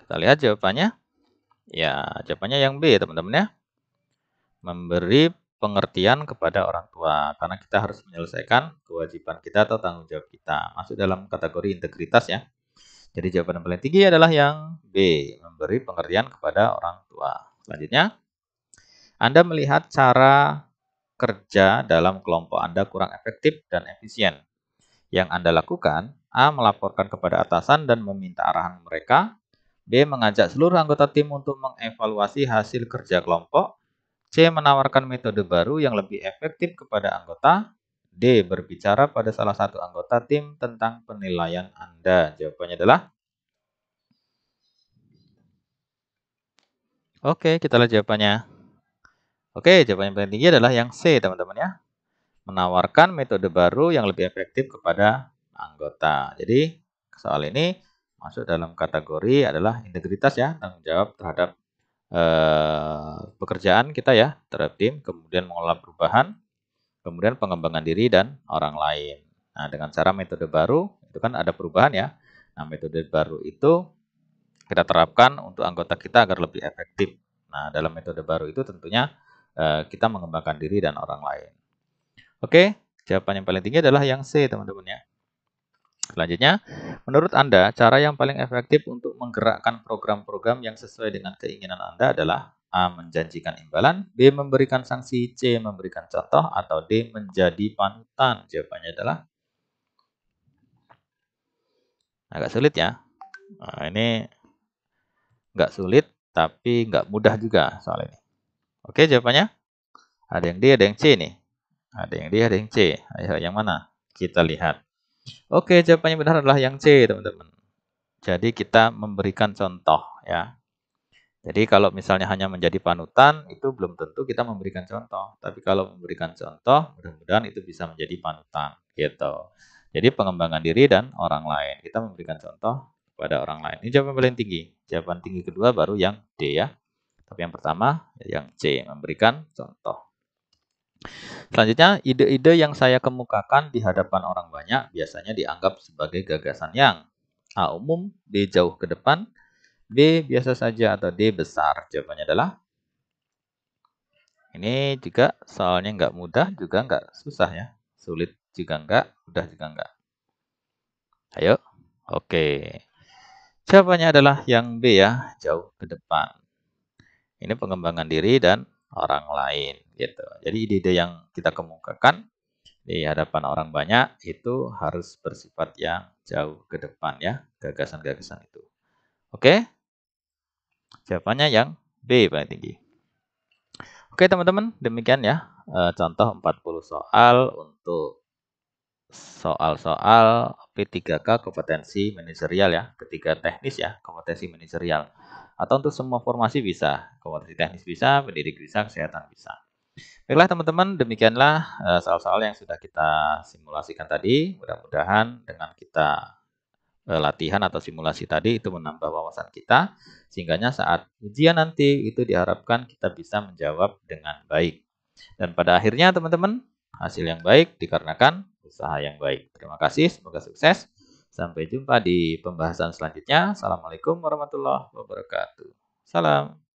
kita lihat jawabannya. Ya, jawabannya yang B, teman-teman ya. Memberi pengertian kepada orang tua. Karena kita harus menyelesaikan kewajiban kita atau tanggung jawab kita. Masuk dalam kategori integritas ya. Jadi jawaban yang paling tinggi adalah yang B. Memberi pengertian kepada orang tua. Selanjutnya, Anda melihat cara kerja dalam kelompok Anda kurang efektif dan efisien. Yang Anda lakukan, A. Melaporkan kepada atasan dan meminta arahan mereka. B. Mengajak seluruh anggota tim untuk mengevaluasi hasil kerja kelompok. C. Menawarkan metode baru yang lebih efektif kepada anggota. D. Berbicara pada salah satu anggota tim tentang penilaian Anda. Jawabannya adalah, oke, kita lihat jawabannya. Oke, jawaban yang paling tinggi adalah yang C, teman-teman ya. Menawarkan metode baru yang lebih efektif kepada anggota. Jadi, soal ini masuk dalam kategori adalah integritas ya, tanggung jawab terhadap pekerjaan kita ya, terhadap tim, kemudian mengelola perubahan, kemudian pengembangan diri dan orang lain. Nah, dengan cara metode baru, itu kan ada perubahan ya. Nah, metode baru itu kita terapkan untuk anggota kita agar lebih efektif. Nah, dalam metode baru itu tentunya kita mengembangkan diri dan orang lain. Oke, jawaban yang paling tinggi adalah yang C, teman-teman ya. Selanjutnya, menurut Anda, cara yang paling efektif untuk menggerakkan program-program yang sesuai dengan keinginan Anda adalah A. Menjanjikan imbalan, B. Memberikan sanksi, C. Memberikan contoh, atau D. Menjadi panutan. Jawabannya adalah agak sulit ya. Nah, ini nggak sulit, tapi nggak mudah juga soal ini. Oke, jawabannya? Ada yang D, ada yang C nih. Ada yang D, ada yang C. Ayo, yang mana? Kita lihat. Oke, jawabannya benar adalah yang C, teman-teman. Jadi kita memberikan contoh ya. Jadi kalau misalnya hanya menjadi panutan, itu belum tentu kita memberikan contoh. Tapi kalau memberikan contoh, mudah-mudahan itu bisa menjadi panutan gitu. Jadi pengembangan diri dan orang lain. Kita memberikan contoh kepada orang lain. Ini jawaban paling tinggi. Jawaban tinggi kedua baru yang D ya. Tapi yang pertama yang C, memberikan contoh. Selanjutnya, ide-ide yang saya kemukakan di hadapan orang banyak biasanya dianggap sebagai gagasan yang A. Umum, B. Jauh ke depan, B. Biasa saja, atau D. Besar. Jawabannya adalah, ini juga soalnya nggak mudah, juga nggak susah ya. Sulit juga nggak, mudah juga nggak. Ayo, oke. Jawabannya adalah yang B ya, jauh ke depan. Ini pengembangan diri dan orang lain gitu. Jadi ide-ide yang kita kemukakan di hadapan orang banyak itu harus bersifat yang jauh ke depan ya, gagasan-gagasan itu. Oke? Jawabannya yang B paling tinggi. Oke, teman-teman, demikian ya contoh 40 soal untuk soal-soal P3K kompetensi manajerial ya, ketiga teknis ya, kompetensi manajerial. Atau untuk semua formasi bisa, kompetensi teknis bisa, pendidik bisa, kesehatan bisa. Baiklah teman-teman, demikianlah soal-soal yang sudah kita simulasikan tadi. Mudah-mudahan dengan kita latihan atau simulasi tadi itu menambah wawasan kita, sehingga saat ujian nanti itu diharapkan kita bisa menjawab dengan baik. Dan pada akhirnya teman-teman, hasil yang baik dikarenakan usaha yang baik. Terima kasih, semoga sukses. Sampai jumpa di pembahasan selanjutnya. Assalamualaikum warahmatullahi wabarakatuh. Salam.